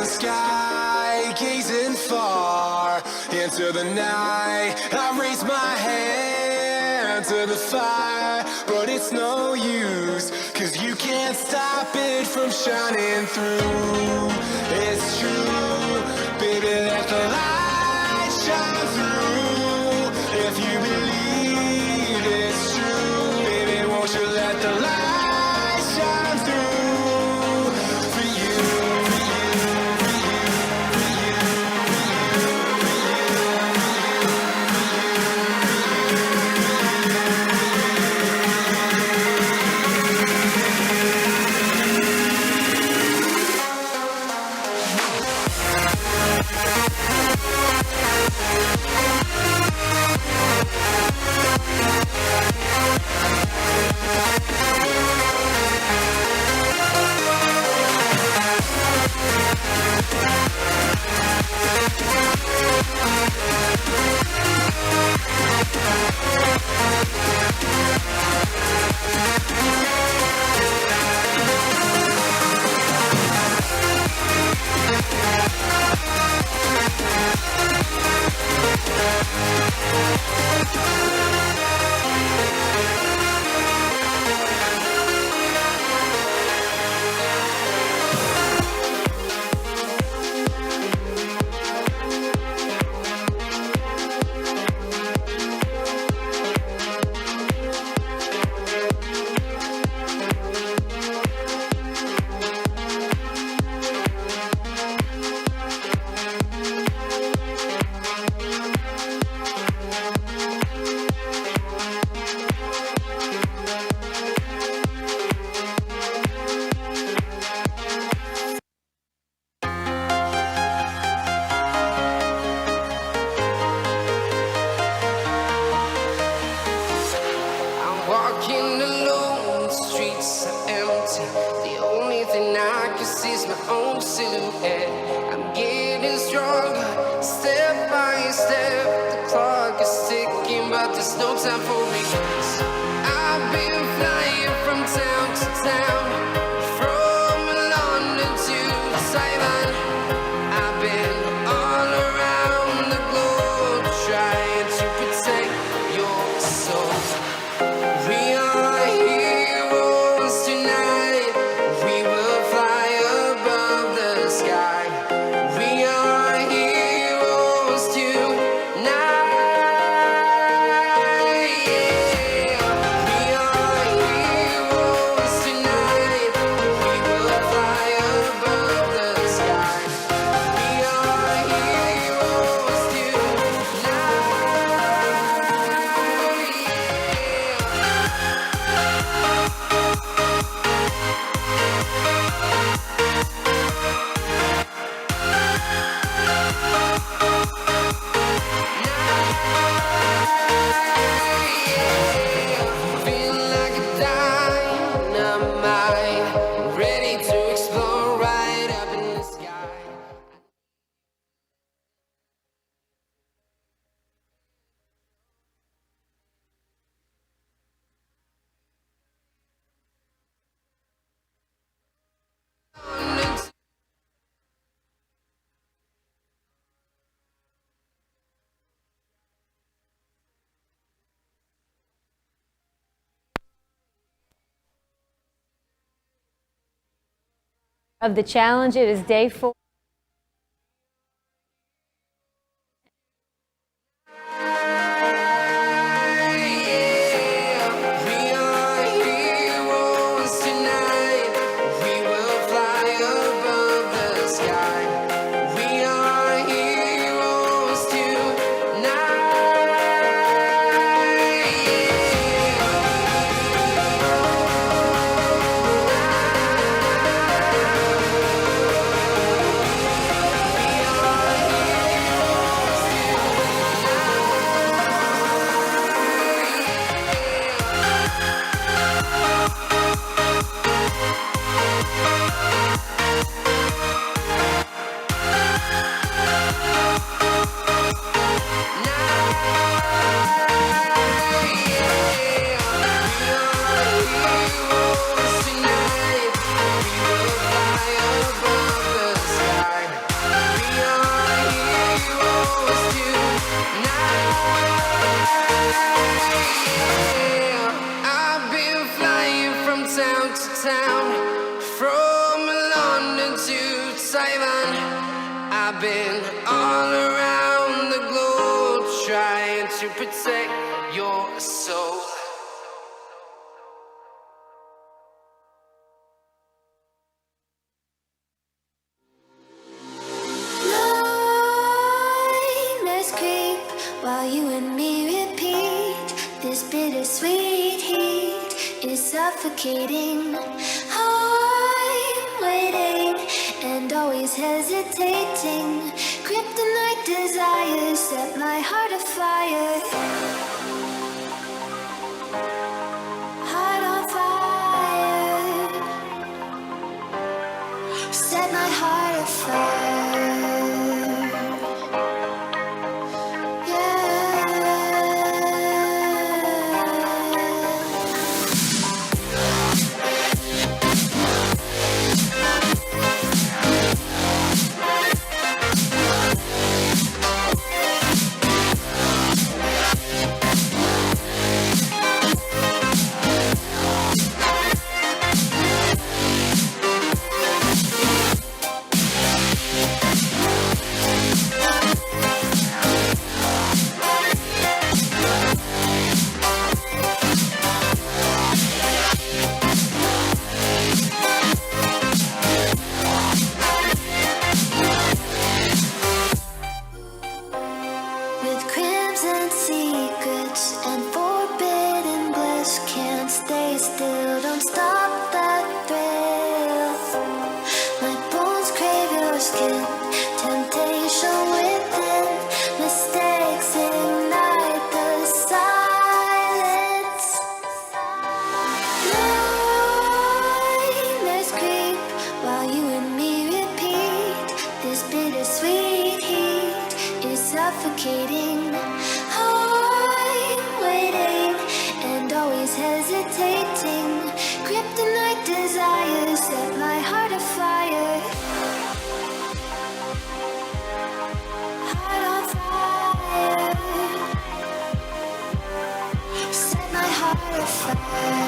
sky, gazing far into the night. I raise my hand to the fire, but it's no use, 'cause you can't stop it from shining through. It's true, baby, let the light shine through. If you believe it's true, baby, won't you let the light shine through for you. Walking alone, the streets are empty. The only thing I can see is my own silhouette. I'm getting stronger, step by step. The clock is ticking, but there's no time for me. I've been flying from town to town, from London to Taiwan. I've been all around the globe, trying to protect your soul. We are heroes tonight. We will fly above the sky. We are heroes tonight. Yeah. We are heroes tonight. We will fly above the sky. We are heroes feel like a dynamite, ready to explode right up in the sky. Of the challenge. It is day 4. We are heroes tonight. We will fly above the sky. We are heroes tonight. I've been all around the globe trying to protect your soul. Nightmares creep while you and me repeat. This bittersweet heat is suffocating. I'm waiting and always hesitating. Kryptonite desires set my heart afire. Heart on fire. Set my heart afire. With crimson secrets and forbidden bliss, can't stay still, don't stop that thrill. My bones crave your skin, temptation within, mistakes ignite the silence. Nightmares creep while you and me repeat. This bittersweet heat is suffocating. I'm waiting and always hesitating. Kryptonite desires set my heart afire. Heart on fire. Set my heart afire.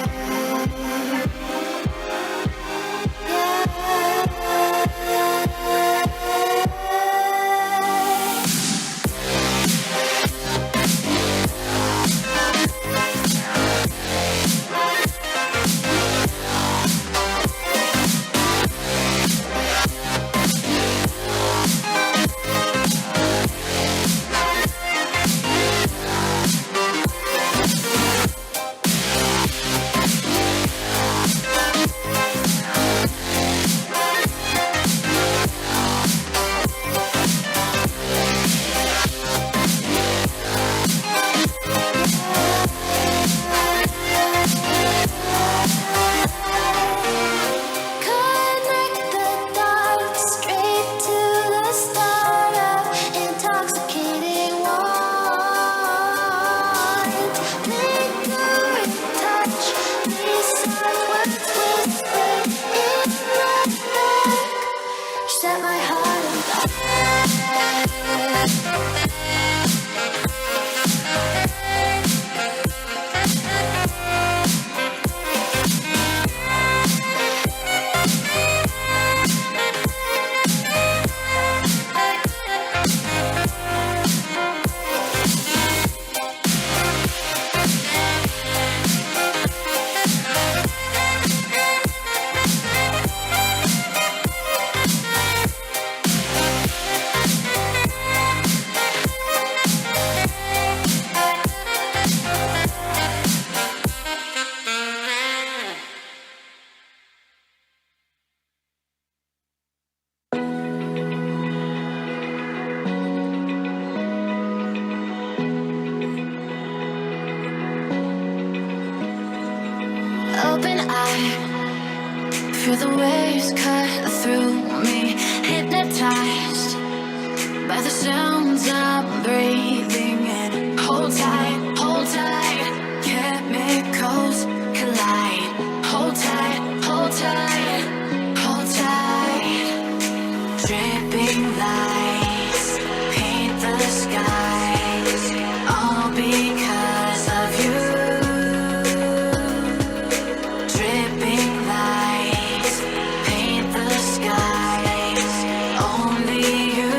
Connect the dots straight to the start of intoxicating wine. Lingering touch, recite what's whispered in the dark. Set my heart on fire. Open eye, feel the waves cut through me. Hypnotized by the sounds I'm breathing in. Hold tight, hold tight. Chemicals collide. Hold tight, hold tight, hold tight. Dripping lights paint the skies, all because of you. Dripping lights paint the skies, only you.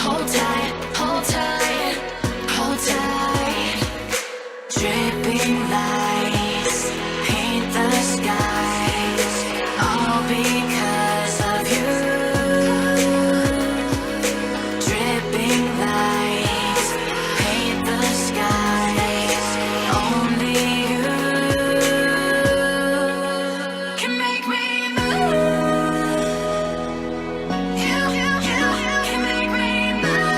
hold tight, hold tight, hold tight. Dripping lights paint the skies, all because of you. Dripping lights paint the skies, only you can make me move. You can make me move.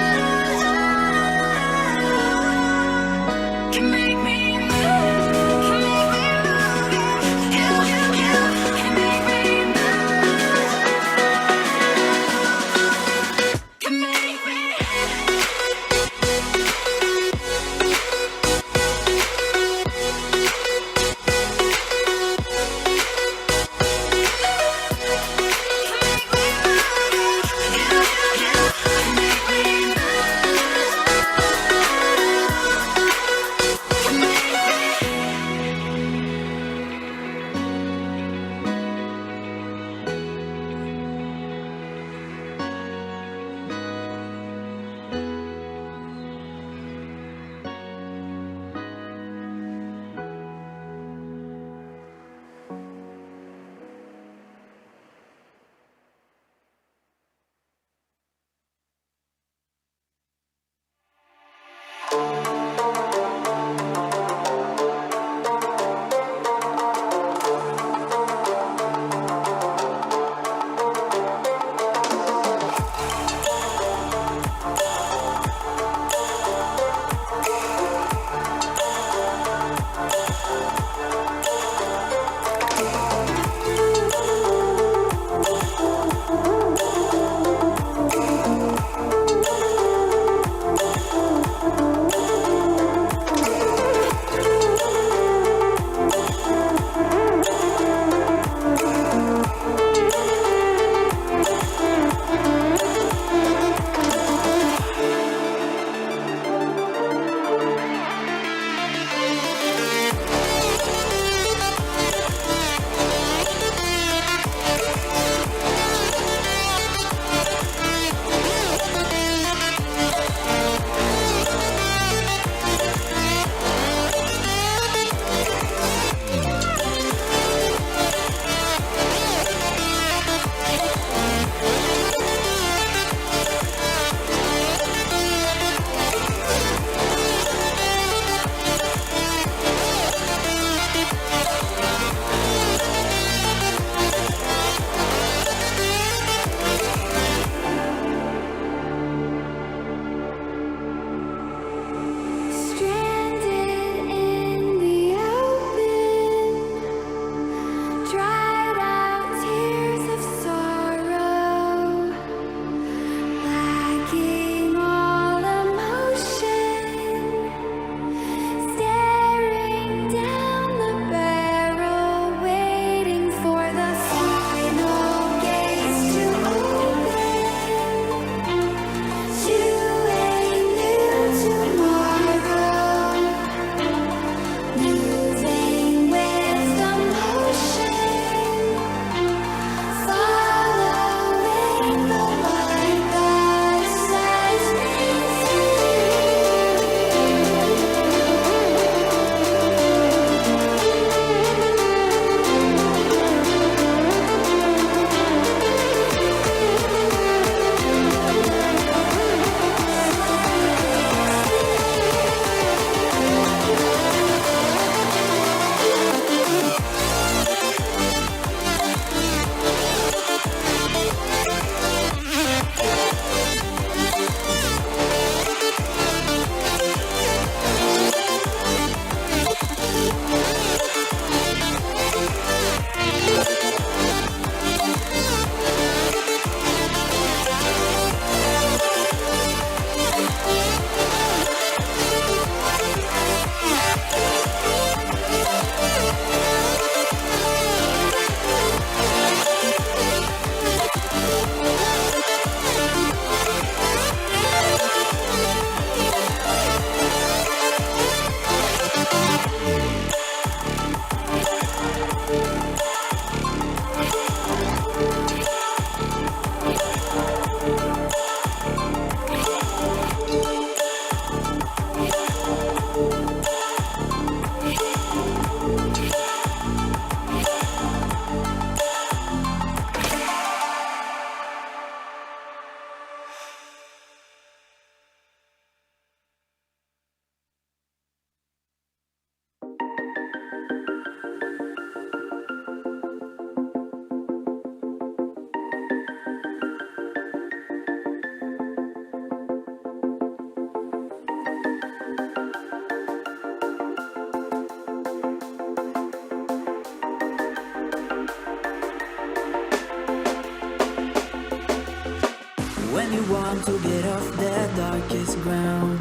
want to get off the darkest ground,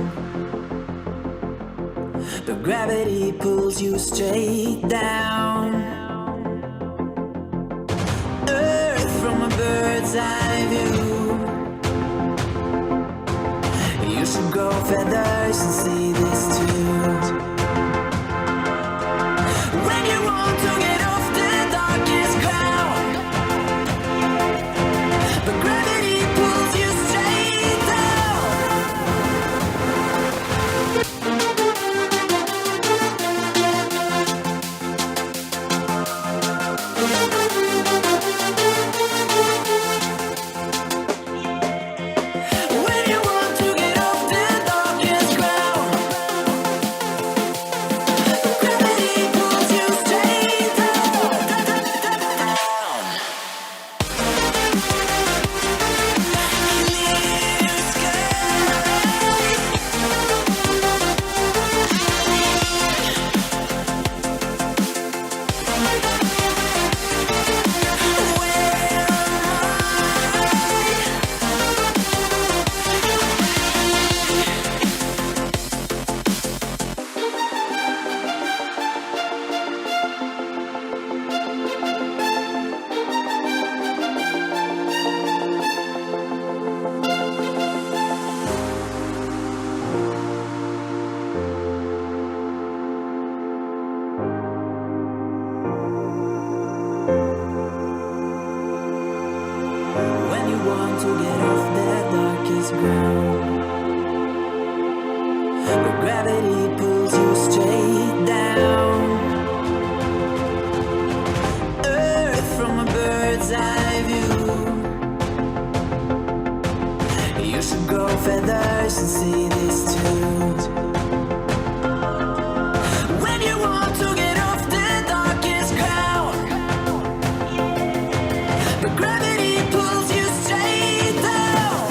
but gravity pulls you straight down. Earth from a bird's eye view. You should grow feathers and see this too. When you want to get off the darkest ground, but gravity pulls you straight down. When you want to get off the darkest ground, but gravity pulls you straight down. When you want to get off that darkest ground, but gravity pulls you straight down. Earth from a bird's eye view. You should grow feathers and see this too. When you want to get off the darkest ground, but gravity pulls you straight down.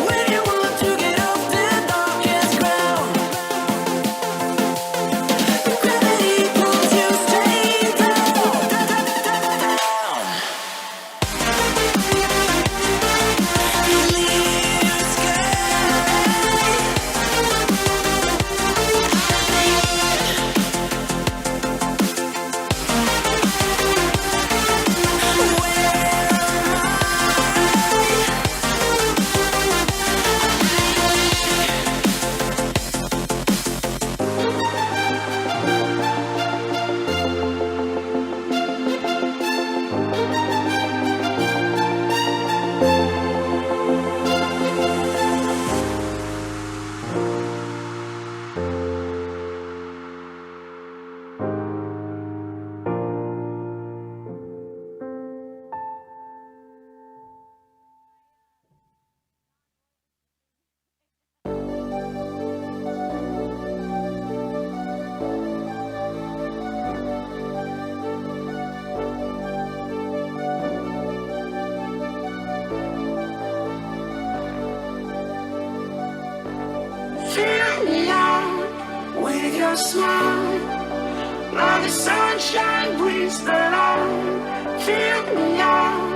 When you want to get off the darkest ground, but gravity pulls you straight down. Fill me out with your smile. Let the sunshine breathe the light. Fill me out.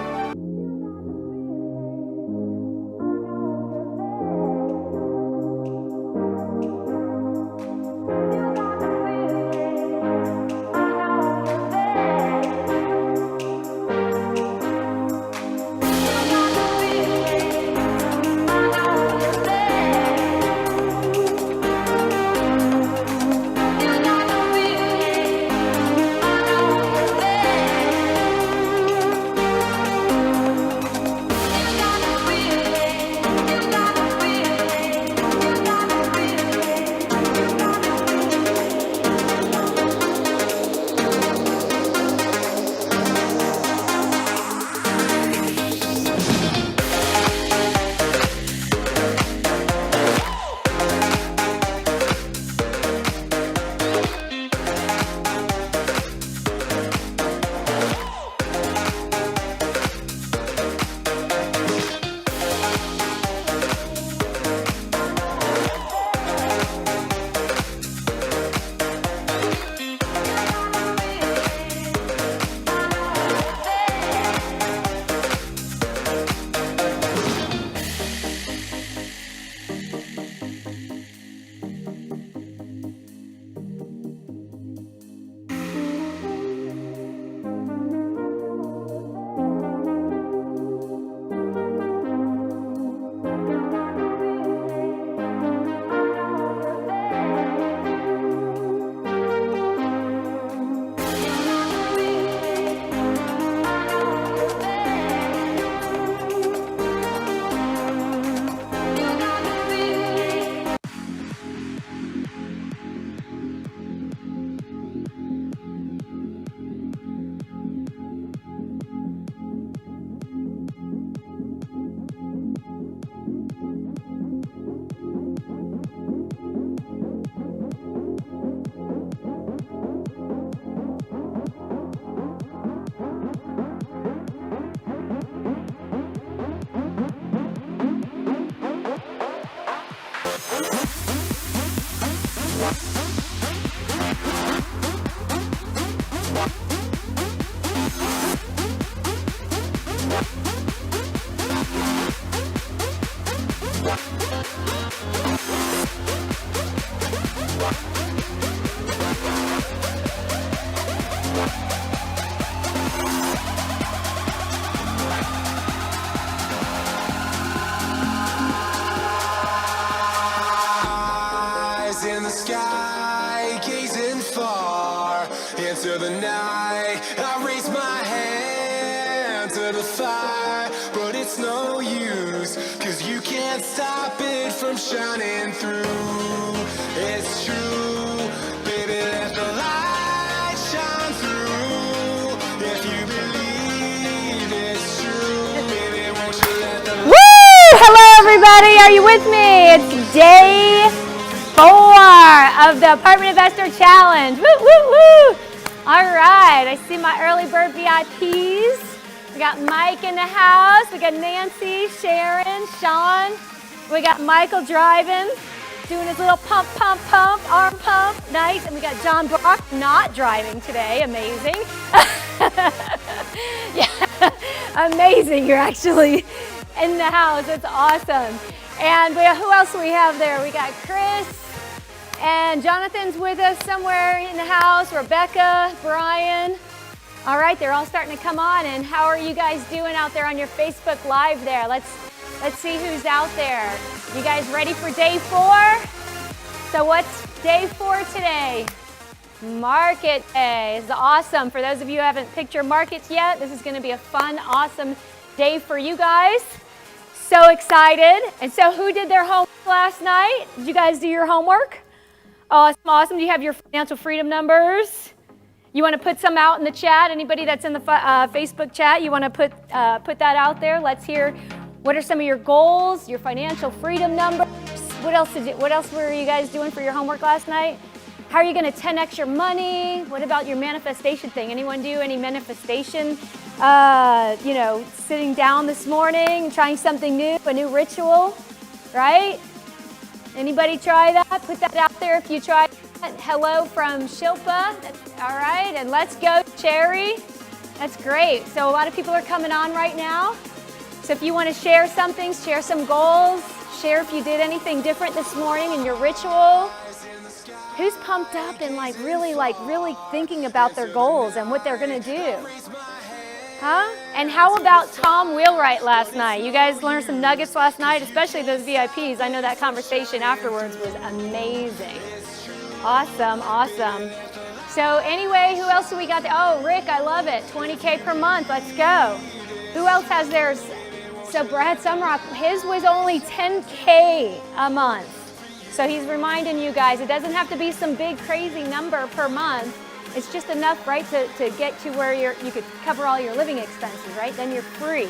into the night. I raise my hand to the fire, but it's no use, 'cause you can't stop it from shining through. It's true, baby, let the light shine through. If you believe it's true, baby, won't you let the light. Woo! Hello, everybody. Are you with me? It's day 4 of the Apartment Investor Challenge. Woo, woo, woo! All right. I see my early bird VIPs. We got Mike in the house. We got Nancy, Sharon, Sean. We got Michael driving, doing his little pump, pump, pump, arm pump. Nice. And we got John Brock not driving today. Amazing. Yeah, amazing. You're actually in the house. It's awesome. And who else do we have there? We got Chris and Jonathan's with us somewhere in the house. Rebecca, Brian. All right, they're all starting to come on. And how are you guys doing out there on your Facebook Live there? Let's see who's out there. You guys ready for day 4? So what's day 4 today? Market day. This is awesome. For those of you who haven't picked your markets yet, this is going to be a fun, awesome day for you guys. So excited. And so who did their homework last night? Did you guys do your homework? Awesome, awesome. Do you have your financial freedom numbers? You want to put some out in the chat? Anybody that's in the Facebook chat, you want to put that out there? Let's hear, what are some of your goals, your financial freedom numbers? What else were you guys doing for your homework last night? How are you going to 10x your money? What about your manifestation thing? Anyone do any manifestation? Sitting down this morning, trying something new, a new ritual, right? Anybody try that? Put that out there if you tried that. Hello from Shilpa. All right, and let's go, Cherry. That's great. So a lot of people are coming on right now. So if you want to share something, share some goals, share if you did anything different this morning in your ritual. Who's pumped up and really thinking about their goals and what they're going to do? Huh? And how about Tom Wheelwright last night? You guys learned some nuggets last night, especially those VIPs. I know that conversation afterwards was amazing. Awesome, awesome. So anyway, who else do we got there? Oh, Rick, I love it. 20K per month. Let's go. Who else has theirs? So Brad Sumrock, his was only 10K a month. So he's reminding you guys, it doesn't have to be some big crazy number per month. It's just enough, right, to get to where you could cover all your living expenses, right? Then you're free.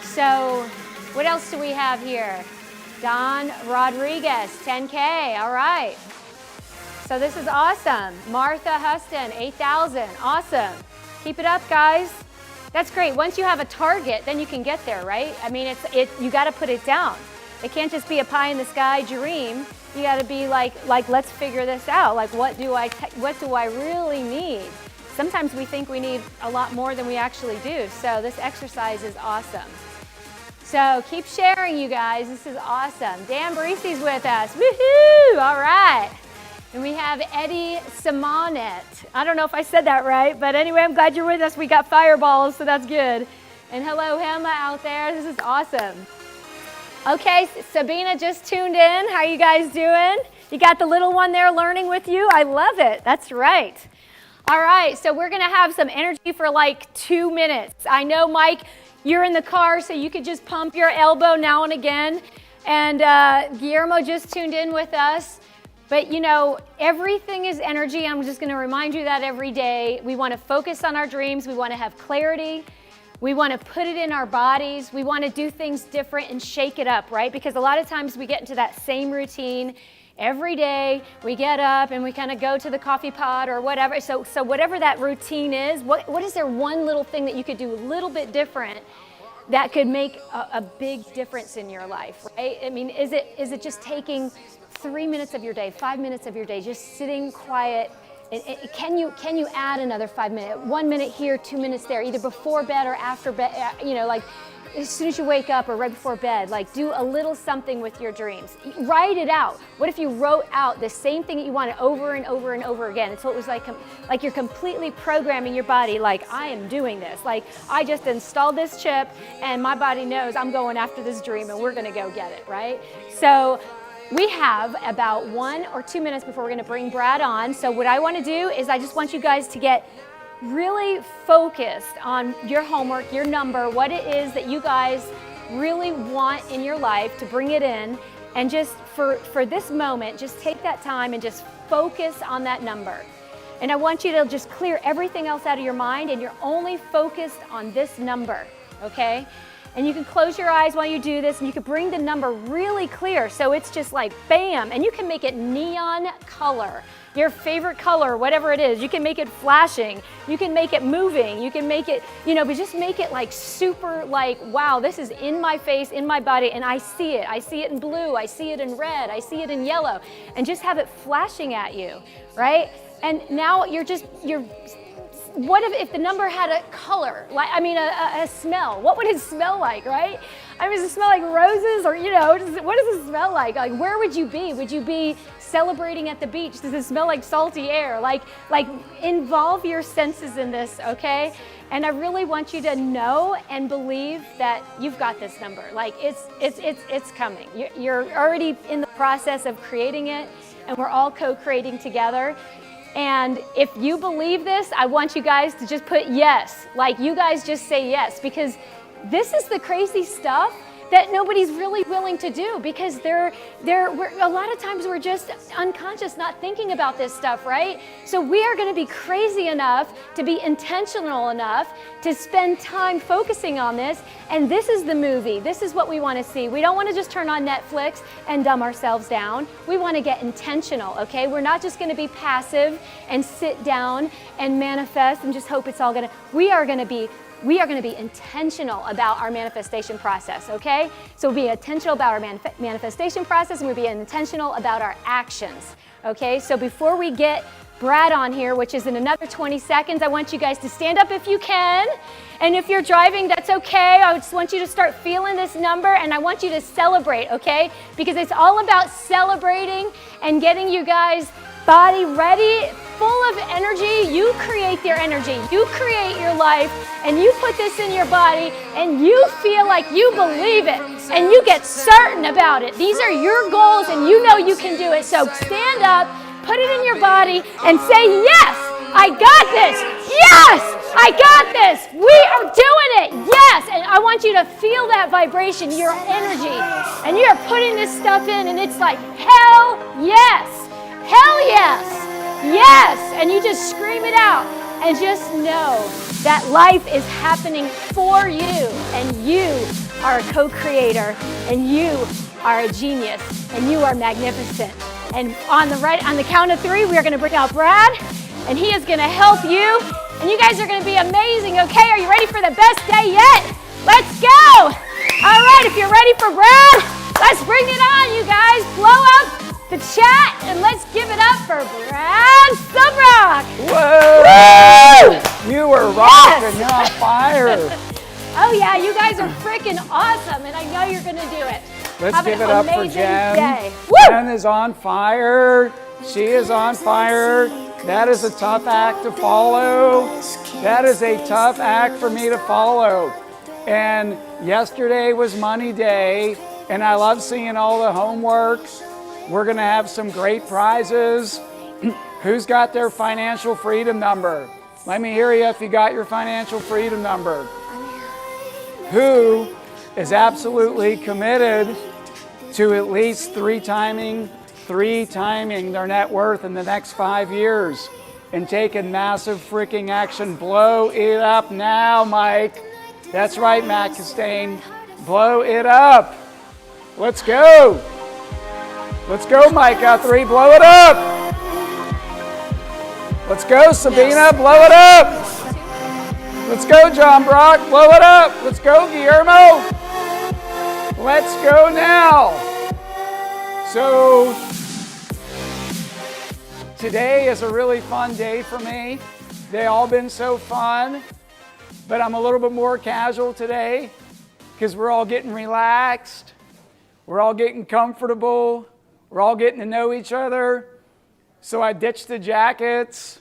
So what else do we have here? Don Rodriguez, 10K, all right. So this is awesome. Martha Huston, 8,000, awesome. Keep it up, guys. That's great. Once you have a target, then you can get there, right? I mean, you got to put it down. It can't just be a pie in the sky dream. You got to be like let's figure this out. Like what do I really need? Sometimes we think we need a lot more than we actually do. So this exercise is awesome. So keep sharing, you guys. This is awesome. Dan Barisi's with us. Woohoo! All right. And we have Eddie Simonet. I don't know if I said that right, but anyway, I'm glad you're with us. We got fireballs, so that's good. And hello, Hema out there. This is awesome. Okay, Sabina just tuned in. How you guys doing? You got the little one there learning with you? I love it. That's right. All right, so we're going to have some energy for like 2 minutes. I know, Mike, you're in the car, so you could just pump your elbow now and again. And Guillermo just tuned in with us. But you know, everything is energy. I'm just going to remind you that every day. We want to focus on our dreams. We want to have clarity. We want to put it in our bodies. We want to do things different and shake it up, right? Because a lot of times we get into that same routine every day. We get up and we kind of go to the coffee pot or whatever. So whatever that routine is, what is there one little thing that you could do a little bit different that could make a big difference in your life, right? I mean, is it just taking 3 minutes of your day, 5 minutes of your day, just sitting quiet? Can you add another 5 minutes? 1 minute here, 2 minutes there, either before bed or after bed, like as soon as you wake up or right before bed, like do a little something with your dreams. Write it out. What if you wrote out the same thing that you wanted over and over and over again? So it was like you're completely programming your body, like I am doing this. Like I just installed this chip and my body knows I'm going after this dream and we're gonna go get it, right? So we have about 1 or 2 minutes before we're going to bring Brad on. So what I want to do is I just want you guys to get really focused on your homework, your number, what it is that you guys really want in your life, to bring it in. And just for this moment, just take that time and just focus on that number. And I want you to just clear everything else out of your mind, and you're only focused on this number, okay? And you can close your eyes while you do this, and you can bring the number really clear, so it's just like bam, and you can make it neon color, your favorite color, whatever it is. You can make it flashing, you can make it moving, you can make it, but just make it like super, like, wow, this is in my face, in my body, and I see it in blue, I see it in red, I see it in yellow, and just have it flashing at you, right? And now what if the number had a color, like, a smell? What would it smell like, right? Does it smell like roses, or, what does it smell like? Like, where would you be? Would you be celebrating at the beach? Does it smell like salty air? Like involve your senses in this, okay? And I really want you to know and believe that you've got this number. Like, it's coming. You're already in the process of creating it, and we're all co-creating together. And if you believe this, I want you guys to just put yes. Like, you guys just say yes, because this is the crazy stuff that nobody's really willing to do, because we're a lot of times we're just unconscious, not thinking about this stuff, right? So we are going to be crazy enough to be intentional enough to spend time focusing on this. And this is the movie. This is what we want to see. We don't want to just turn on Netflix and dumb ourselves down. We want to get intentional, okay? We're not just going to be passive and sit down and manifest and just hope it's all going to, we are going to be intentional about our manifestation process, okay? So we'll be intentional about our manifestation process, and we'll be intentional about our actions, okay? So before we get Brad on here, which is in another 20 seconds, I want you guys to stand up if you can. And if you're driving, that's okay. I just want you to start feeling this number, and I want you to celebrate, okay? Because it's all about celebrating and getting you guys body ready, full of energy. You create your energy, you create your life, and you put this in your body, and you feel like you believe it, and you get certain about it. These are your goals, and you know you can do it. So stand up, put it in your body, and say, yes, I got this. Yes, I got this. We are doing it. Yes, and I want you to feel that vibration, your energy, and you're putting this stuff in, and it's like, hell yes. Hell yes, yes, and you just scream it out, and just know that life is happening for you, and you are a co-creator, and you are a genius, and you are magnificent. And on the count of 3, we are going to bring out Brad, and he is going to help you, and you guys are going to be amazing, okay? Are you ready for the best day yet? Let's go! All right, if you're ready for Brad, let's bring it on, you guys. Blow up the chat, and let's give it up for Brad Subrock. Whoa! Woo! You were rocking, you're on fire. Oh yeah, you guys are freaking awesome, and I know you're gonna do it. Let's Have give an it up for amazing Jen. day. Woo! Jen is on fire. She is on fire. That is a tough act to follow. That is a tough act for me to follow. And yesterday was Money Day, and I love seeing all the homework. We're going to have some great prizes. Who's got their financial freedom number? Let me hear you if you got your financial freedom number. Who is absolutely committed to at least three timing their net worth in the next 5 years and taking massive freaking action? Blow it up now, Mike. That's right, Matt Costain. Blow it up. Let's go. Let's go, Mike Guthrie. Blow it up. Let's go, Sabina. Blow it up. Let's go, John Brock. Blow it up. Let's go, Guillermo. Let's go now. So today is a really fun day for me. They all been so fun, but I'm a little bit more casual today because we're all getting relaxed. We're all getting comfortable. We're all getting to know each other. So I ditched the jackets.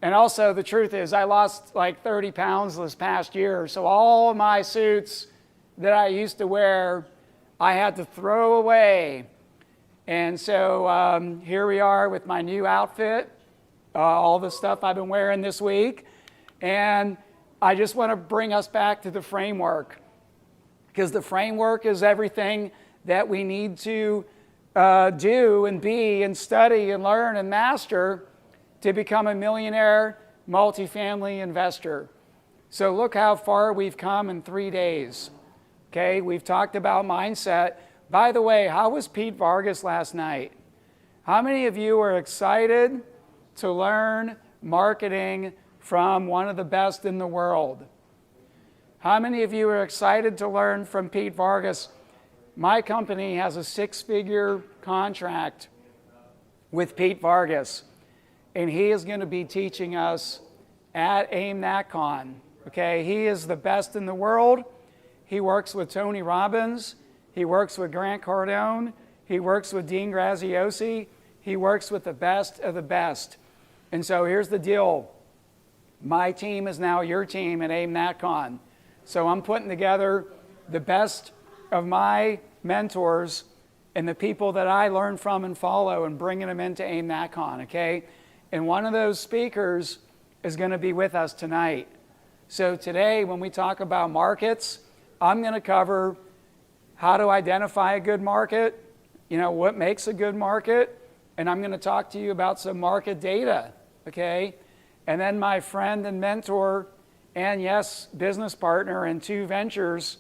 And also the truth is I lost like 30 pounds this past year. So all of my suits that I used to wear, I had to throw away. And so here we are with my new outfit, all the stuff I've been wearing this week. And I just want to bring us back to the framework, because the framework is everything that we need to do and be and study and learn and master to become a millionaire multifamily investor. So look how far we've come in 3 days. Okay, we've talked about mindset. By the way, how was Pete Vargas last night? How many of you are excited to learn marketing from one of the best in the world? How many of you are excited to learn from Pete Vargas? My company has a 6-figure contract with Pete Vargas, and he is going to be teaching us at AIM-NatCon. Okay, he is the best in the world. He works with Tony Robbins. He works with Grant Cardone. He works with Dean Graziosi. He works with the best of the best. And so here's the deal. My team is now your team at AIM-NatCon. So I'm putting together the best of my mentors and the people that I learn from and follow and bringing them into AIM-NatCon, okay? And one of those speakers is going to be with us tonight. So today, when we talk about markets, I'm going to cover how to identify a good market, what makes a good market, and I'm going to talk to you about some market data, okay? And then my friend and mentor, and yes, business partner in 2 ventures,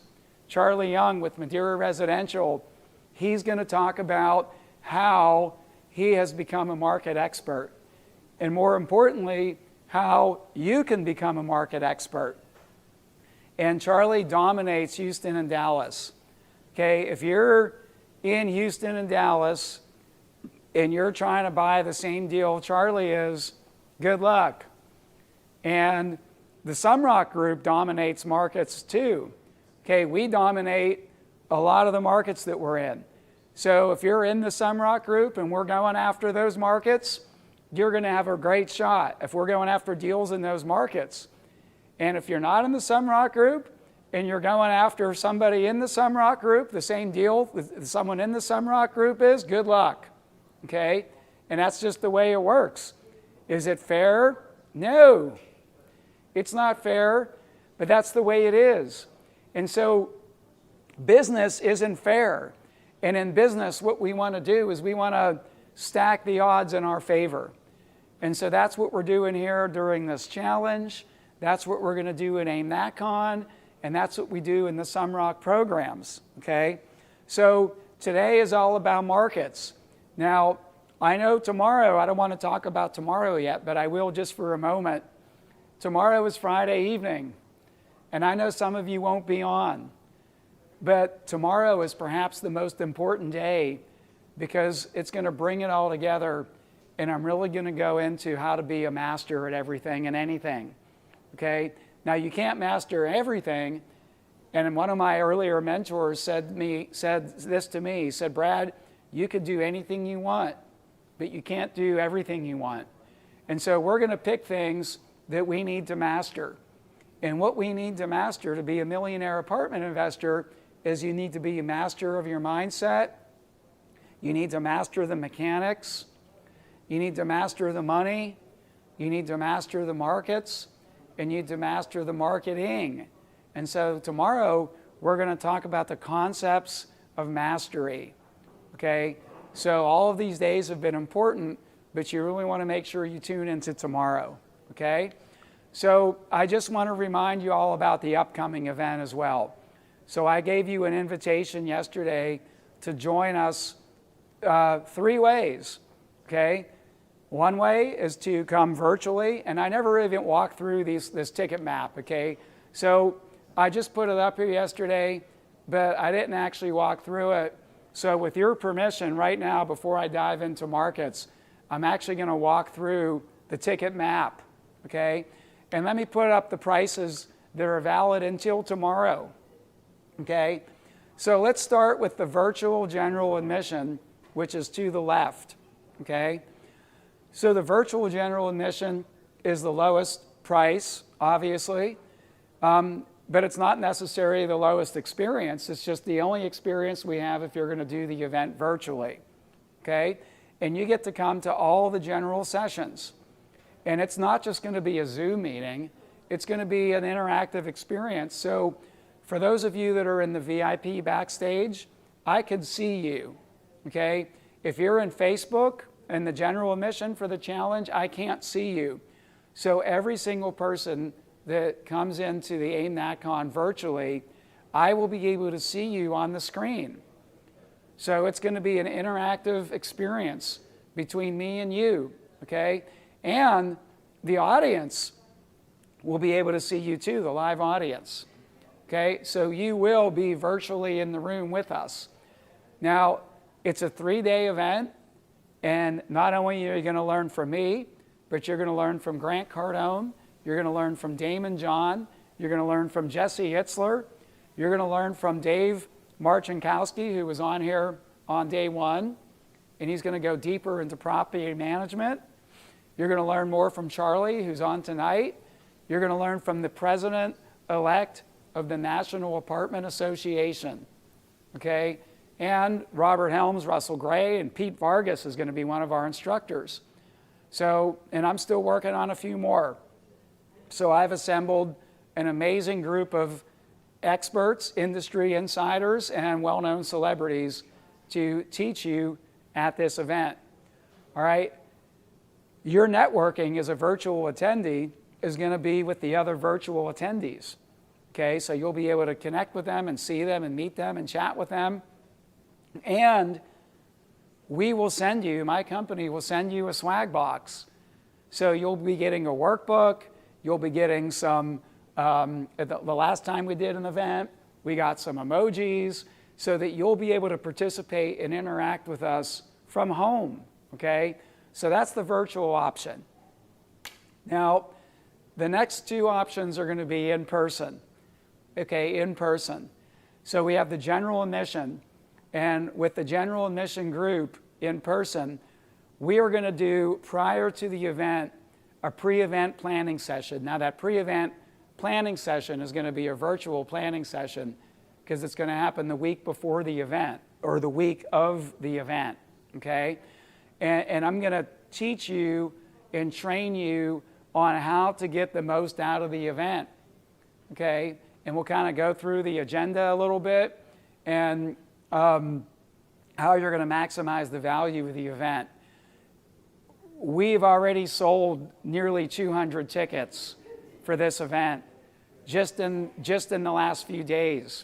Charlie Young with Madeira Residential, he's going to talk about how he has become a market expert. And more importantly, how you can become a market expert. And Charlie dominates Houston and Dallas. Okay, if you're in Houston and Dallas and you're trying to buy the same deal Charlie is, good luck. And the Sumrock Group dominates markets too. Okay, we dominate a lot of the markets that we're in. So if you're in the Sumrock Group and we're going after those markets, you're going to have a great shot if we're going after deals in those markets. And if you're not in the Sumrock Group and you're going after somebody in the Sumrock Group, the same deal with someone in the Sumrock Group is, good luck. Okay? And that's just the way it works. Is it fair? No. It's not fair, but that's the way it is. And so business isn't fair. And in business, what we want to do is we want to stack the odds in our favor. And so that's what we're doing here during this challenge. That's what we're going to do in AIM-NatCon, and that's what we do in the Sumrock programs, okay? So today is all about markets. Now, I know tomorrow, I don't want to talk about tomorrow yet, but I will just for a moment. Tomorrow is Friday evening, and I know some of you won't be on, but tomorrow is perhaps the most important day because it's going to bring it all together, and I'm really going to go into how to be a master at everything and anything. Okay, now you can't master everything, and one of my earlier mentors said this to me. He said, Brad, you could do anything you want, but you can't do everything you want. And so we're going to pick things that we need to master. And what we need to master to be a millionaire apartment investor is you need to be a master of your mindset. You need to master the mechanics. You need to master the money. You need to master the markets. And you need to master the marketing. And so tomorrow, we're going to talk about the concepts of mastery. Okay? So all of these days have been important, but you really want to make sure you tune into tomorrow. Okay? So I just want to remind you all about the upcoming event as well. So I gave you an invitation yesterday to join us 3 ways. Okay? One way is to come virtually, and I never even walked through this ticket map, okay? So I just put it up here yesterday, but I didn't actually walk through it. So with your permission, right now, before I dive into markets, I'm actually going to walk through the ticket map, okay? And let me put up the prices that are valid until tomorrow, okay? So let's start with the virtual general admission, which is to the left, okay? So the virtual general admission is the lowest price, obviously, but it's not necessarily the lowest experience. It's just the only experience we have if you're going to do the event virtually, okay? And you get to come to all the general sessions. And it's not just going to be a Zoom meeting, it's going to be an interactive experience. So for those of you that are in the VIP backstage, I could see you, okay? If you're in Facebook and the general admission for the challenge, I can't see you. So every single person that comes into the AIM NatCon virtually, I will be able to see you on the screen. So it's going to be an interactive experience between me and you, okay? And the audience will be able to see you too, the live audience, okay? So you will be virtually in the room with us. Now, it's a 3-day event, and not only are you going to learn from me, but you're going to learn from Grant Cardone, you're going to learn from Damon John, you're going to learn from Jesse Itzler, you're going to learn from Dave Marchinkowski, who was on here on day 1, and he's going to go deeper into property management. You're going to learn more from Charlie, who's on tonight. You're going to learn from the president-elect of the National Apartment Association, okay? And Robert Helms, Russell Gray, and Pete Vargas is going to be one of our instructors. So, and I'm still working on a few more. So I've assembled an amazing group of experts, industry insiders, and well-known celebrities to teach you at this event. All right? Your networking as a virtual attendee is going to be with the other virtual attendees. Okay, so you'll be able to connect with them and see them and meet them and chat with them. And we will send you, my company will send you a swag box. So you'll be getting a workbook, you'll be getting some, the last time we did an event, we got some emojis so that you'll be able to participate and interact with us from home, okay? So that's the virtual option. Now, the next 2 options are going to be in person, okay, in person. So we have the general admission, and with the general admission group in person, we are going to do, prior to the event, a pre-event planning session. Now that pre-event planning session is going to be a virtual planning session because it's going to happen the week before the event or the week of the event, okay? And I'm going to teach you and train you on how to get the most out of the event, okay? And we'll kind of go through the agenda a little bit and how you're going to maximize the value of the event. We've already sold nearly 200 tickets for this event just in the last few days.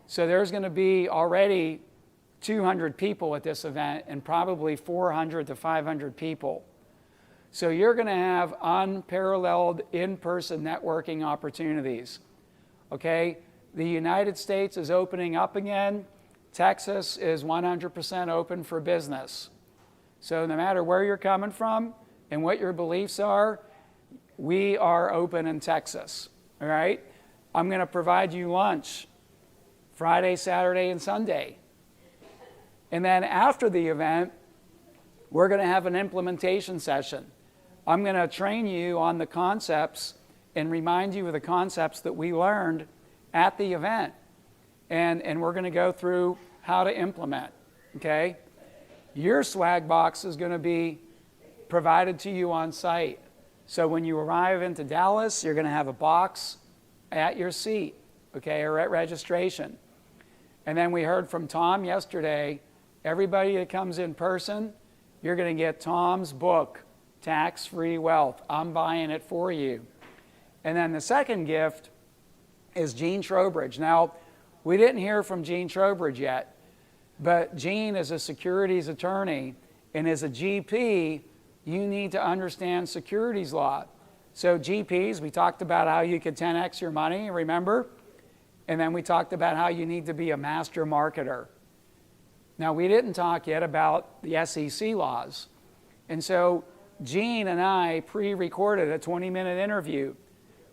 So there's going to be already 200 people at this event and probably 400 to 500 people. So you're going to have unparalleled in-person networking opportunities. Okay? The United States is opening up again. Texas is 100% open for business. So no matter where you're coming from and what your beliefs are, we are open in Texas. All right? I'm going to provide you lunch Friday, Saturday, and Sunday. And then after the event, we're going to have an implementation session. I'm going to train you on the concepts and remind you of the concepts that we learned at the event. And we're going to go through how to implement, okay? Your swag box is going to be provided to you on site. So when you arrive into Dallas, you're going to have a box at your seat, okay, or at registration. And then we heard from Tom yesterday, everybody that comes in person, you're going to get Tom's book, Tax-Free Wealth. I'm buying it for you. And then the second gift is Gene Trowbridge. Now, we didn't hear from Gene Trowbridge yet, but Gene is a securities attorney, and as a GP, you need to understand securities law. So GPs, we talked about how you could 10x your money, remember? And then we talked about how you need to be a master marketer. Now, we didn't talk yet about the SEC laws. And so Gene and I pre-recorded a 20-minute interview,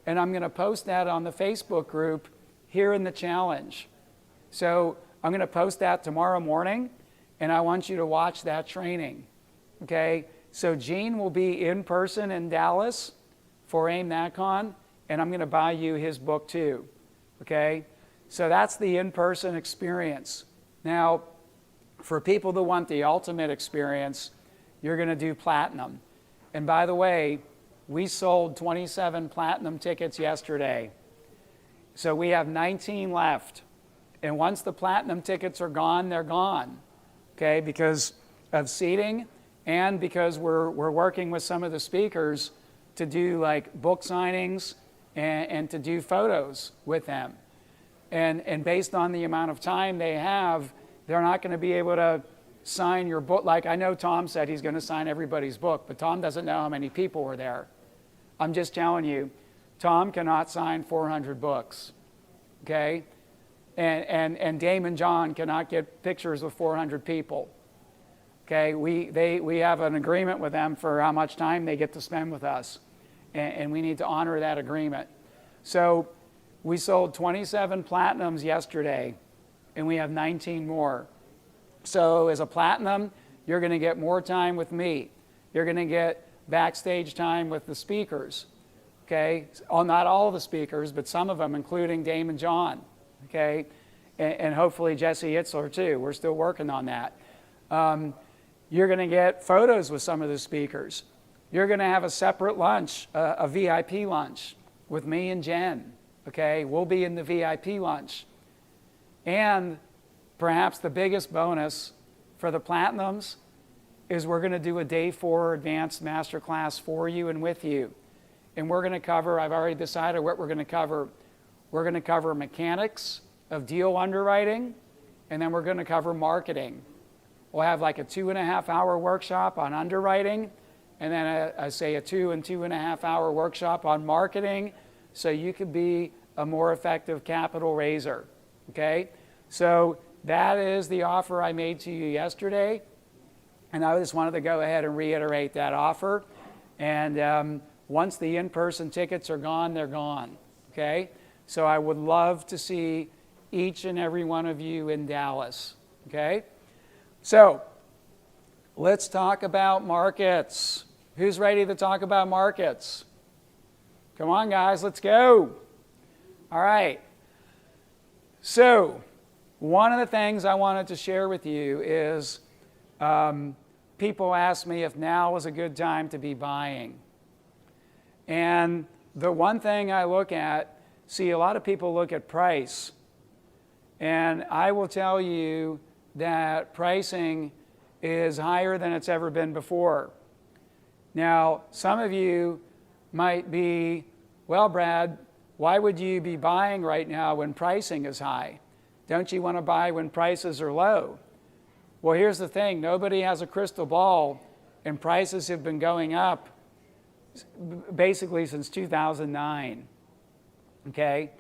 and I'm going to post that on the Facebook group here in the challenge. So I'm going to post that tomorrow morning, and I want you to watch that training, okay? So Gene will be in person in Dallas for AIM NatCon, and I'm going to buy you his book too, okay? So that's the in-person experience. Now, For people that want the ultimate experience, you're going to do platinum. And by the way, we sold 27 platinum tickets yesterday. So we have 19 left. And once the platinum tickets are gone, they're gone. Okay, because of seating and because we're working with some of the speakers to do like book signings and to do photos with them. And based on the amount of time they have, they're not going to be able to sign your book. Like I know Tom said he's going to sign everybody's book, but Tom doesn't know how many people were there. I'm just telling you, Tom cannot sign 400 books, okay? And Damon John cannot get pictures with 400 people, okay? We have an agreement with them for how much time they get to spend with us, and we need to honor that agreement. So we sold 27 platinums yesterday, and we have 19 more. So as a platinum, you're going to get more time with me. You're going to get backstage time with the speakers, okay? Not all the speakers, but some of them, including Damon John, okay? And hopefully Jesse Itzler too. We're still working on that. You're going to get photos with some of the speakers. You're going to have a separate lunch, a VIP lunch with me and Jen, okay? We'll be in the VIP lunch. And perhaps the biggest bonus for the platinums is we're going to do a day 4 advanced masterclass for you and with you. And we're going to cover, I've already decided what we're going to cover. We're going to cover mechanics of deal underwriting, and then we're going to cover marketing. We'll have like a 2.5-hour workshop on underwriting, and then a 2 and 2.5-hour workshop on marketing, so you could be a more effective capital raiser, okay? So that is the offer I made to you yesterday. And I just wanted to go ahead and reiterate that offer. And once the in-person tickets are gone, they're gone, okay? So I would love to see each and every one of you in Dallas, okay? So let's talk about markets. Who's ready to talk about markets? Come on, guys, let's go. All right. So one of the things I wanted to share with you is people ask me if now is a good time to be buying. And the one thing I look at, see, a lot of people look at price. And I will tell you that pricing is higher than it's ever been before. Now, some of you might be, well, Brad, why would you be buying right now when pricing is high? Don't you want to buy when prices are low? Well, here's the thing. Nobody has a crystal ball, and prices have been going up basically since 2009, okay?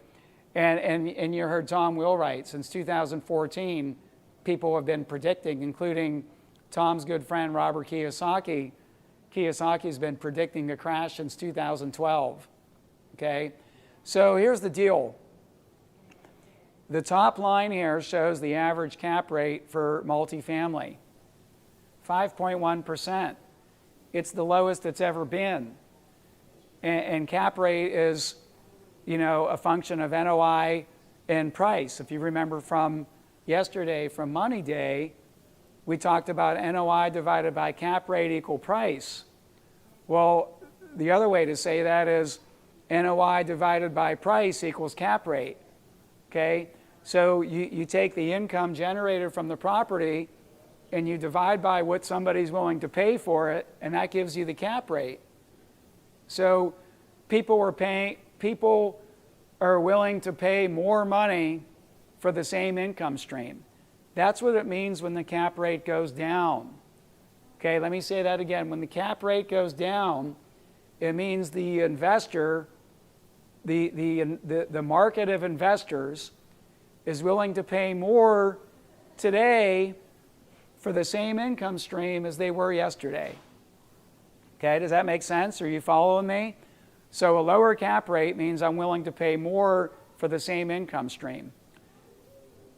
And you heard Tom Wheelwright, since 2014, people have been predicting, including Tom's good friend Robert Kiyosaki. Kiyosaki's been predicting a crash since 2012, okay? So here's the deal. The top line here shows the average cap rate for multifamily, 5.1%. It's the lowest it's ever been. And cap rate is, a function of NOI and price. If you remember from yesterday, from Money Day, we talked about NOI divided by cap rate equal price. Well, the other way to say that is NOI divided by price equals cap rate, okay? So you take the income generated from the property and you divide by what somebody's willing to pay for it, and that gives you the cap rate. So people are willing to pay more money for the same income stream. That's what it means when the cap rate goes down. Okay, let me say that again. When the cap rate goes down, it means the investor, the market of investors is willing to pay more today for the same income stream as they were yesterday. Okay, does that make sense? Are you following me? So a lower cap rate means I'm willing to pay more for the same income stream.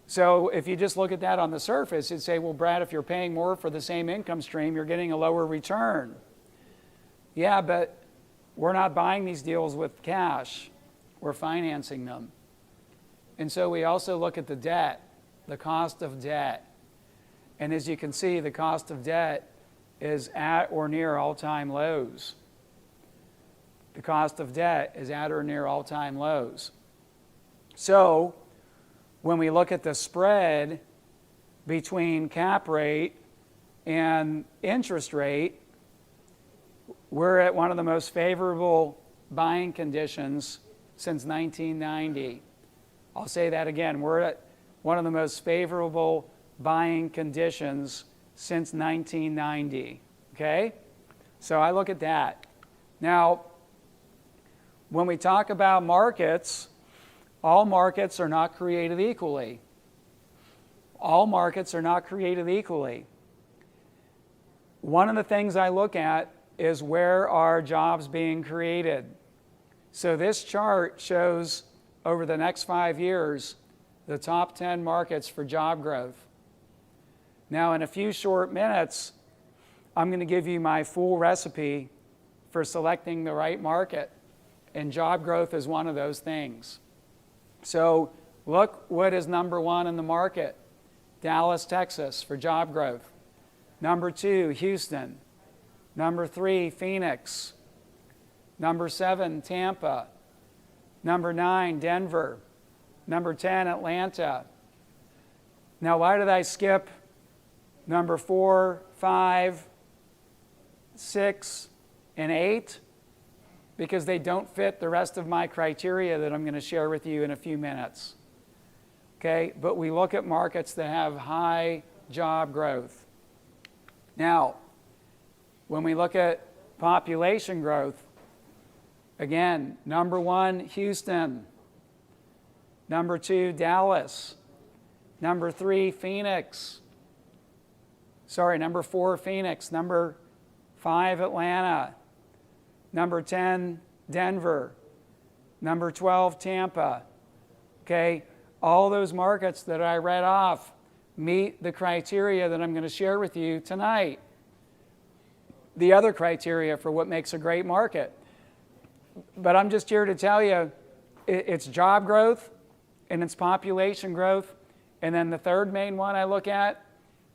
So if you just look at that on the surface, you'd say, well, Brad, if you're paying more for the same income stream, you're getting a lower return. Yeah, but we're not buying these deals with cash. We're financing them. And so we also look at the debt, the cost of debt. And as you can see, the cost of debt is at or near all-time lows. The cost of debt is at or near all-time lows. So when we look at the spread between cap rate and interest rate, we're at one of the most favorable buying conditions since 1990. I'll say that again. We're at one of the most favorable buying conditions since 1990. Okay? So I look at that. Now, when we talk about markets, all markets are not created equally. All markets are not created equally. One of the things I look at is where are jobs being created. So this chart shows over the next 5 years the top 10 markets for job growth. Now, in a few short minutes, I'm going to give you my full recipe for selecting the right market, and job growth is one of those things. So look what is number 1 in the market: Dallas, Texas, for job growth. Number 2, Houston. Number 3, Phoenix. Number 7, Tampa. Number 9, Denver. Number 10, Atlanta. Now, why did I skip number 4, 5, 6, and 8? Because they don't fit the rest of my criteria that I'm going to share with you in a few minutes. Okay, but we look at markets that have high job growth. Now, when we look at population growth, again, number 1, Houston. Number 2, Dallas. Number 3, Phoenix. Number 4, Phoenix. Number 5, Atlanta. Number 10, Denver. Number 12, Tampa. Okay, all those markets that I read off meet the criteria that I'm going to share with you tonight. The other criteria for what makes a great market. But I'm just here to tell you, it's job growth and it's population growth. And then the third main one I look at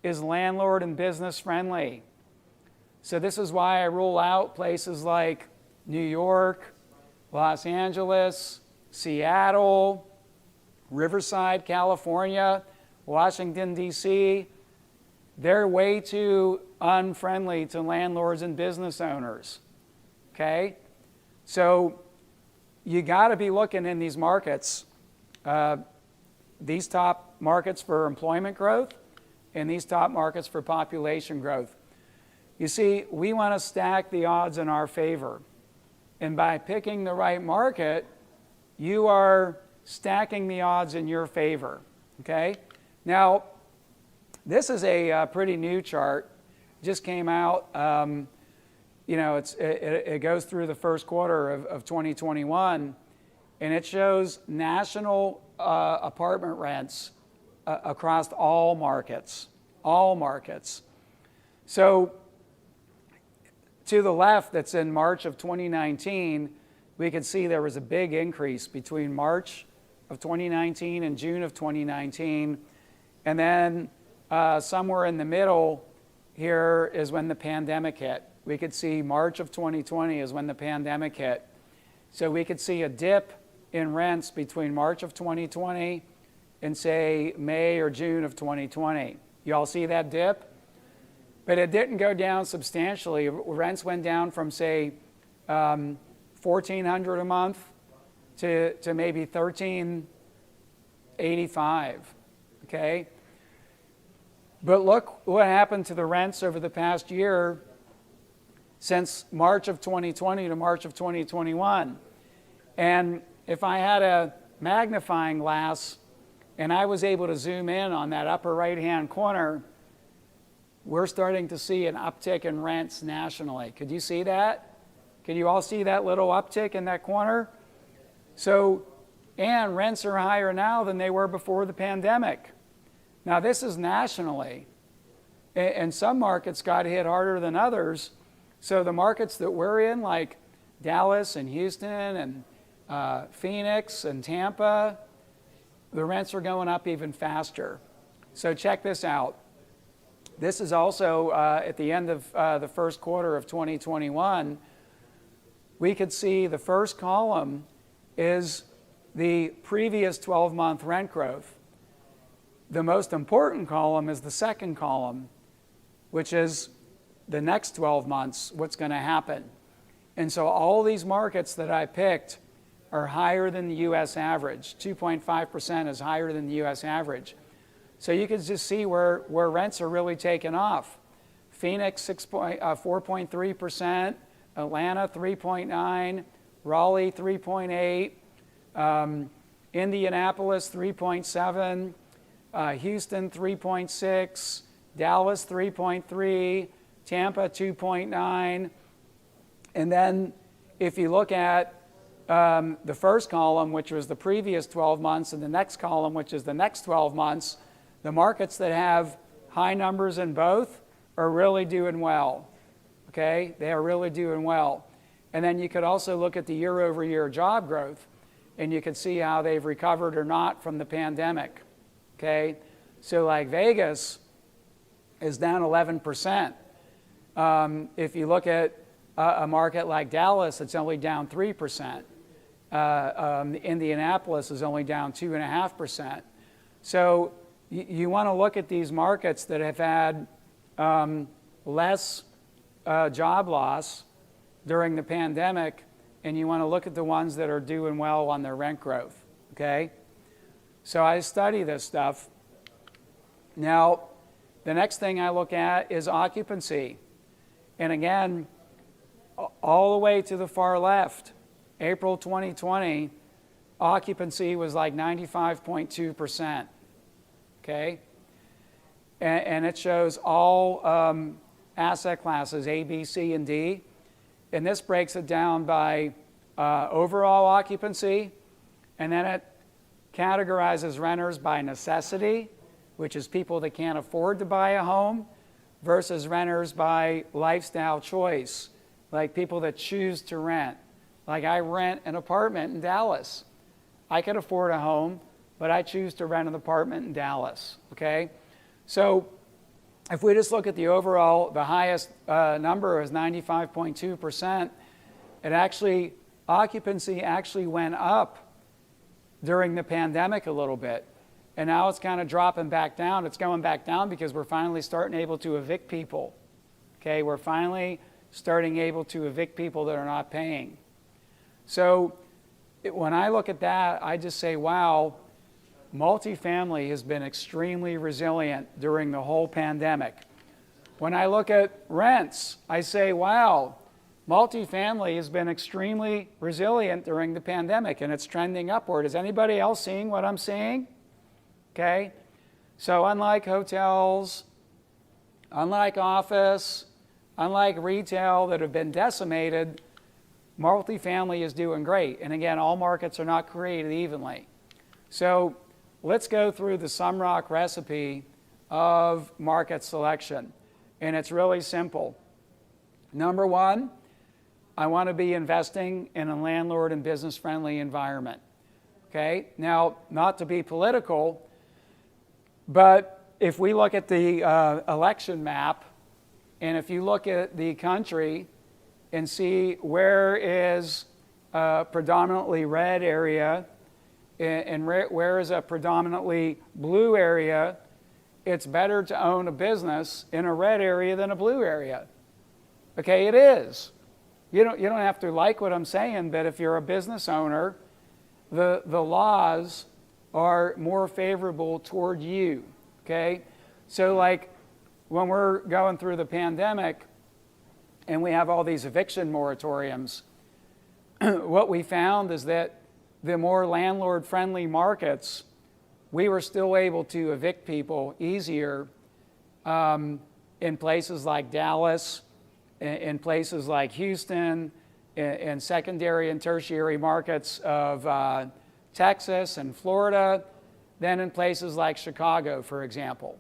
is landlord and business friendly. So this is why I rule out places like New York, Los Angeles, Seattle, Riverside, California, Washington, D.C. They're way too unfriendly to landlords and business owners. Okay? So you got to be looking in these markets, these top markets for employment growth and these top markets for population growth. You see, we want to stack the odds in our favor. And by picking the right market, you are stacking the odds in your favor. Okay? Now, this is a pretty new chart. Just came out. It goes through the first quarter of 2021, and it shows national apartment rents across all markets. All markets. So, to the left, that's in March of 2019, we could see there was a big increase between March of 2019 and June of 2019. And then somewhere in the middle here is when the pandemic hit. We could see March of 2020 is when the pandemic hit. So we could see a dip in rents between March of 2020 and say May or June of 2020. You all see that dip? But it didn't go down substantially. Rents went down from, say, $1,400 a month to maybe $1,385, okay? But look what happened to the rents over the past year since March of 2020 to March of 2021. And if I had a magnifying glass and I was able to zoom in on that upper right-hand corner, we're starting to see an uptick in rents nationally. Could you see that? Can you all see that little uptick in that corner? So, and rents are higher now than they were before the pandemic. Now, this is nationally. And some markets got hit harder than others. So the markets that we're in, like Dallas and Houston and Phoenix and Tampa, the rents are going up even faster. So check this out. This is also at the end of the first quarter of 2021. We could see the first column is the previous 12-month rent growth. The most important column is the second column, which is the next 12 months, what's going to happen. And so all these markets that I picked are higher than the US average. 2.5% is higher than the US average. So you can just see where rents are really taking off. Phoenix 4.3%, Atlanta 3.9%, Raleigh 3.8%, Indianapolis 3.7%, Houston 3.6%, Dallas 3.3%, Tampa 2.9%. And then if you look at the first column, which was the previous 12 months, and the next column, which is the next 12 months, the markets that have high numbers in both are really doing well. Okay? They are really doing well. And then you could also look at the year-over-year job growth, and you could see how they've recovered or not from the pandemic. Okay? So like Vegas is down 11%. If you look at a market like Dallas, it's only down 3%. Indianapolis is only down 2.5%. So you want to look at these markets that have had less job loss during the pandemic, and you want to look at the ones that are doing well on their rent growth. Okay? So I study this stuff. Now, the next thing I look at is occupancy. And again, all the way to the far left, April 2020, occupancy was like 95.2%. Okay? And it shows all asset classes, A, B, C, and D. And this breaks it down by overall occupancy, and then it categorizes renters by necessity, which is people that can't afford to buy a home, versus renters by lifestyle choice, like people that choose to rent. Like I rent an apartment in Dallas. I could afford a home, but I choose to rent an apartment in Dallas, okay? So if we just look at the overall, the highest number is 95.2%. It actually, occupancy actually went up during the pandemic a little bit. And now it's kind of dropping back down. It's going back down because we're finally starting able to evict people. Okay, we're finally starting able to evict people that are not paying. So when I look at that, I just say, wow, multifamily has been extremely resilient during the whole pandemic. When I look at rents, I say, wow, multifamily has been extremely resilient during the pandemic, and it's trending upward. Is anybody else seeing what I'm seeing? Okay, so unlike hotels, unlike office, unlike retail that have been decimated, multifamily is doing great. And again, all markets are not created evenly. So let's go through the Sumrock recipe of market selection. And it's really simple. Number one, I want to be investing in a landlord and business-friendly environment. Okay, now, not to be political, but if we look at the election map, and if you look at the country and see where is a predominantly red area and where is a predominantly blue area, it's better to own a business in a red area than a blue area. Okay, it is. You don't have to like what I'm saying, but if you're a business owner, the laws are more favorable toward you, okay? So like when we're going through the pandemic and we have all these eviction moratoriums, what we found is that the more landlord-friendly markets, we were still able to evict people easier in places like Dallas, in places like Houston, in secondary and tertiary markets of Texas and Florida, than in places like Chicago, for example.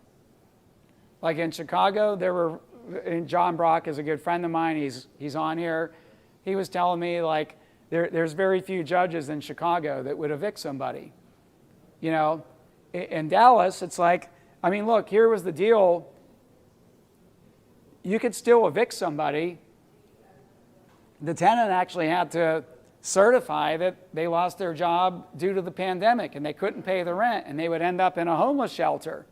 Like in Chicago, and John Brock is a good friend of mine, he's on here. He was telling me like there's very few judges in Chicago that would evict somebody. You know, in Dallas, it's like, I mean, look, here was the deal. you could still evict somebody. The tenant actually had to certify that they lost their job due to the pandemic and they couldn't pay the rent, and they would end up in a homeless shelter.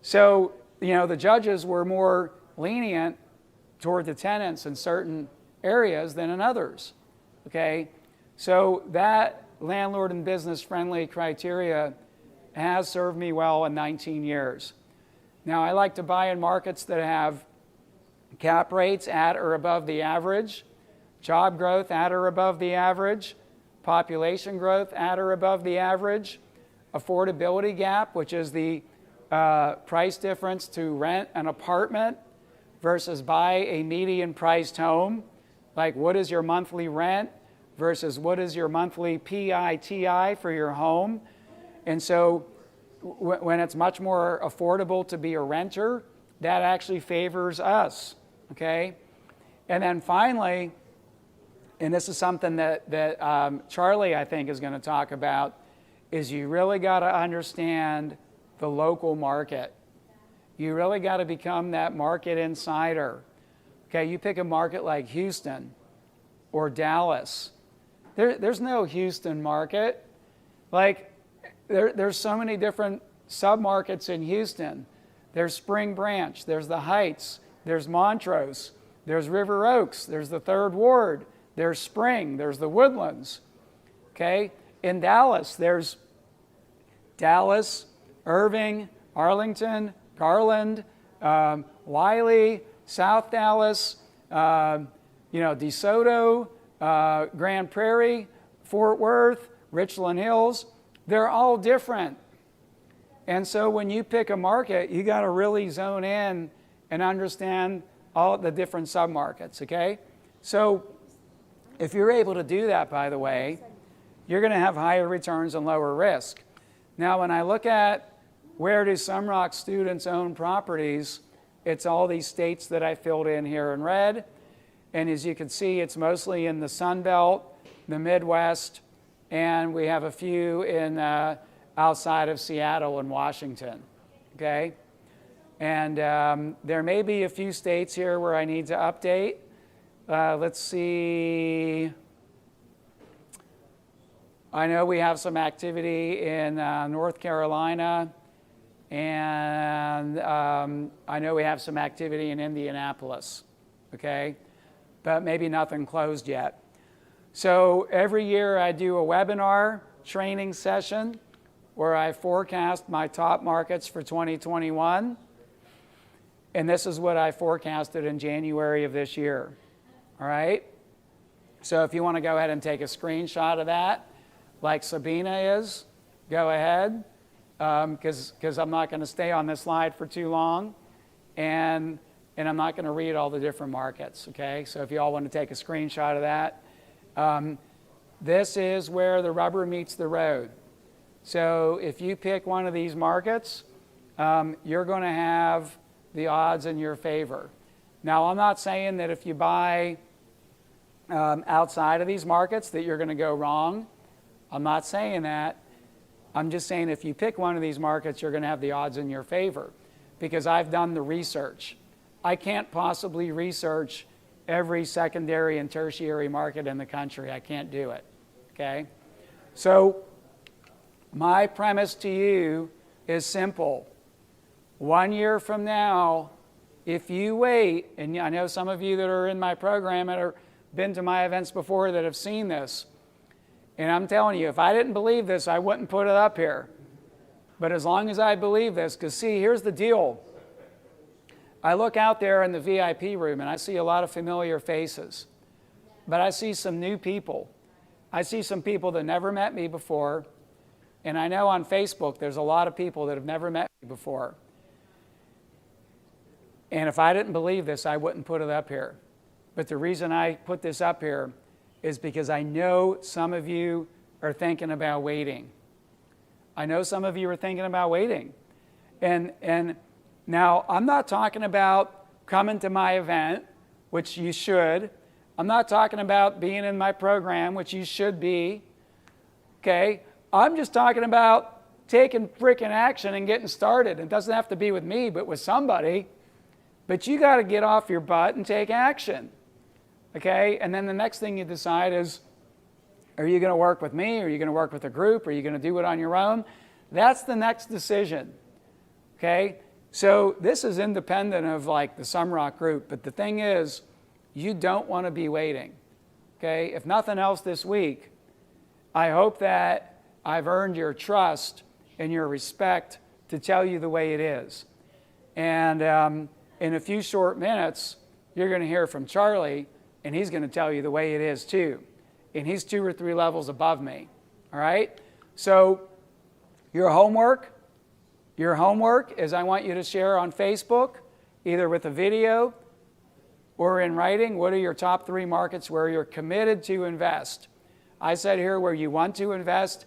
So, the judges were more lenient toward the tenants in certain areas than in others. Okay? So that landlord and business friendly criteria has served me well in 19 years. Now, I like to buy in markets that have cap rates at or above the average, job growth at or above the average, population growth at or above the average, affordability gap, which is the price difference to rent an apartment versus buy a median priced home. Like, what is your monthly rent versus what is your monthly PITI for your home? And so when it's much more affordable to be a renter, that actually favors us, okay? And then finally, and this is something that Charlie, I think, is going to talk about, is you really got to understand the local market. You really got to become that market insider. Okay, you pick a market like Houston or Dallas. There's no Houston market. Like, there's so many different submarkets in Houston. There's Spring Branch, there's the Heights, there's Montrose, there's River Oaks, there's the Third Ward, there's Spring, there's the Woodlands. Okay, in Dallas, there's Dallas, Irving, Arlington, Garland, Wiley, South Dallas, DeSoto, Grand Prairie, Fort Worth, Richland Hills. They're all different. And so when you pick a market, you got to really zone in and understand all the different submarkets, okay? So if you're able to do that, by the way, you're going to have higher returns and lower risk. Now, when I look at where do Sumrock students own properties, it's all these states that I filled in here in red. And as you can see, it's mostly in the Sun Belt, the Midwest, and we have a few in outside of Seattle and Washington, okay? And there may be a few states here where I need to update. Let's see. I know we have some activity in North Carolina, and I know we have some activity in Indianapolis, okay? But maybe nothing closed yet. So every year I do a webinar training session where I forecast my top markets for 2021. And this is what I forecasted in January of this year, all right? So if you want to go ahead and take a screenshot of that, like Sabina is, go ahead, because I'm not going to stay on this slide for too long, and I'm not going to read all the different markets, okay? So if you all want to take a screenshot of that, this is where the rubber meets the road. So if you pick one of these markets, you're going to have the odds in your favor. Now, I'm not saying that if you buy outside of these markets that you're going to go wrong. I'm not saying that. I'm just saying if you pick one of these markets, you're going to have the odds in your favor because I've done the research. I can't possibly research every secondary and tertiary market in the country. I can't do it, okay? So my premise to you is simple. 1 year from now, if you wait, and I know some of you that are in my program and have been to my events before that have seen this, and I'm telling you, if I didn't believe this, I wouldn't put it up here. But as long as I believe this, because see, here's the deal. I look out there in the VIP room and I see a lot of familiar faces, but I see some new people. I see some people that never met me before, and I know on Facebook there's a lot of people that have never met me before. And if I didn't believe this, I wouldn't put it up here. But the reason I put this up here is because I know some of you are thinking about waiting. I know some of you are thinking about waiting. And now, I'm not talking about coming to my event, which you should. I'm not talking about being in my program, which you should be. Okay? I'm just talking about taking freaking action and getting started. It doesn't have to be with me, but with somebody. But you got to get off your butt and take action. Okay? And then the next thing you decide is, are you going to work with me? Are you going to work with a group? Are you going to do it on your own? That's the next decision. Okay? So this is independent of like the Sumrock group, but the thing is, you don't want to be waiting. Okay? If nothing else this week, I hope that I've earned your trust and your respect to tell you the way it is. And in a few short minutes, you're going to hear from Charlie, and he's going to tell you the way it is too. And he's 2 or 3 levels above me. All right? So your homework is I want you to share on Facebook, either with a video or in writing, what are your top 3 markets where you're committed to invest. I said here where you want to invest.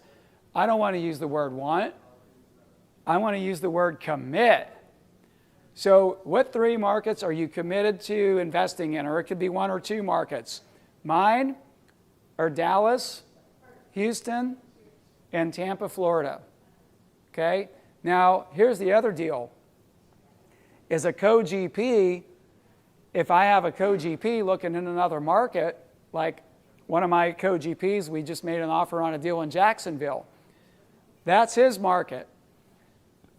I don't want to use the word want. I want to use the word commit. So what 3 markets are you committed to investing in? Or it could be 1 or 2 markets. Mine are Dallas, Houston, and Tampa, Florida. Okay? Now, here's the other deal. As a co-GP, if I have a co-GP looking in another market, like one of my co-GPs, we just made an offer on a deal in Jacksonville. That's his market.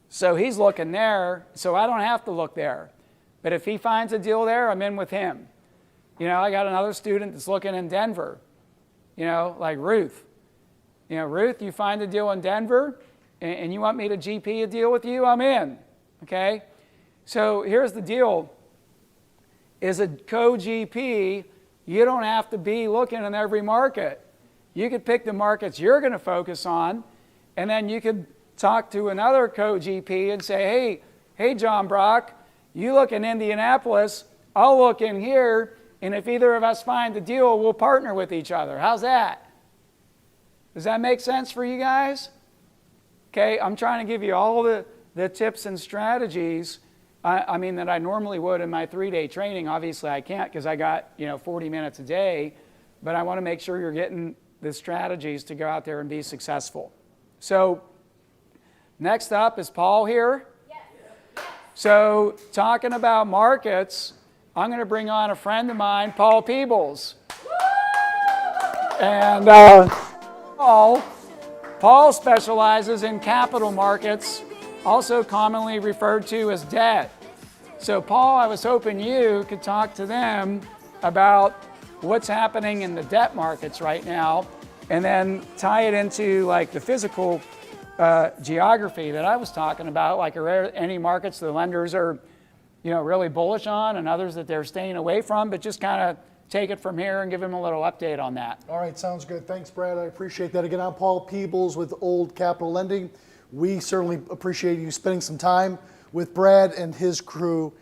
So he's looking there, so I don't have to look there. But if he finds a deal there, I'm in with him. You know, I got another student that's looking in Denver, you know, like Ruth. You know, Ruth, you find a deal in Denver, and you want me to GP a deal with you, I'm in, okay? So here's the deal. As a co-GP, you don't have to be looking in every market. You could pick the markets you're going to focus on, and then you could talk to another co-GP and say, hey, John Brock, you look in Indianapolis, I'll look in here, and if either of us find a deal, we'll partner with each other. How's that? Does that make sense for you guys? Okay, I'm trying to give you all the tips and strategies, I mean, that I normally would in my 3-day training. Obviously, I can't because I got, 40 minutes a day, but I want to make sure you're getting the strategies to go out there and be successful. So next up is Paul here. Yes. So talking about markets, I'm going to bring on a friend of mine, Paul Peebles. And Paul specializes in capital markets, also commonly referred to as debt. So Paul, I was hoping you could talk to them about what's happening in the debt markets right now, and then tie it into like the physical geography that I was talking about, like are there any markets the lenders are really bullish on and others that they're staying away from, but just kind of take it from here and give them a little update on that. All right, sounds good. Thanks, Brad. I appreciate that. Again, I'm Paul Peebles with Old Capital Lending. We certainly appreciate you spending some time with Brad and his crew.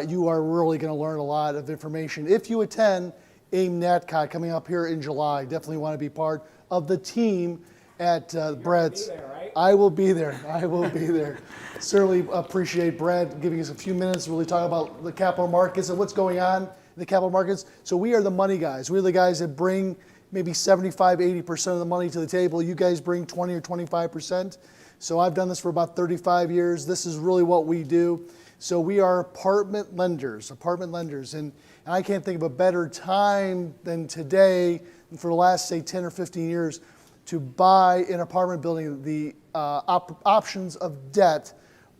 You are really going to learn a lot of information. If you attend AIM NatCon coming up here in July, definitely want to be part of the team at Brad's. There, right? I will be there. I will be there. Certainly appreciate Brad giving us a few minutes to really talk about the capital markets and what's going on in the capital markets. So we are the money guys. We're the guys that bring maybe 75, 80% of the money to the table. You guys bring 20 or 25%. So I've done this for about 35 years. This is really what we do. So we are apartment lenders. And I can't think of a better time than today, for the last, say, 10 or 15 years, to buy an apartment building. The options of debt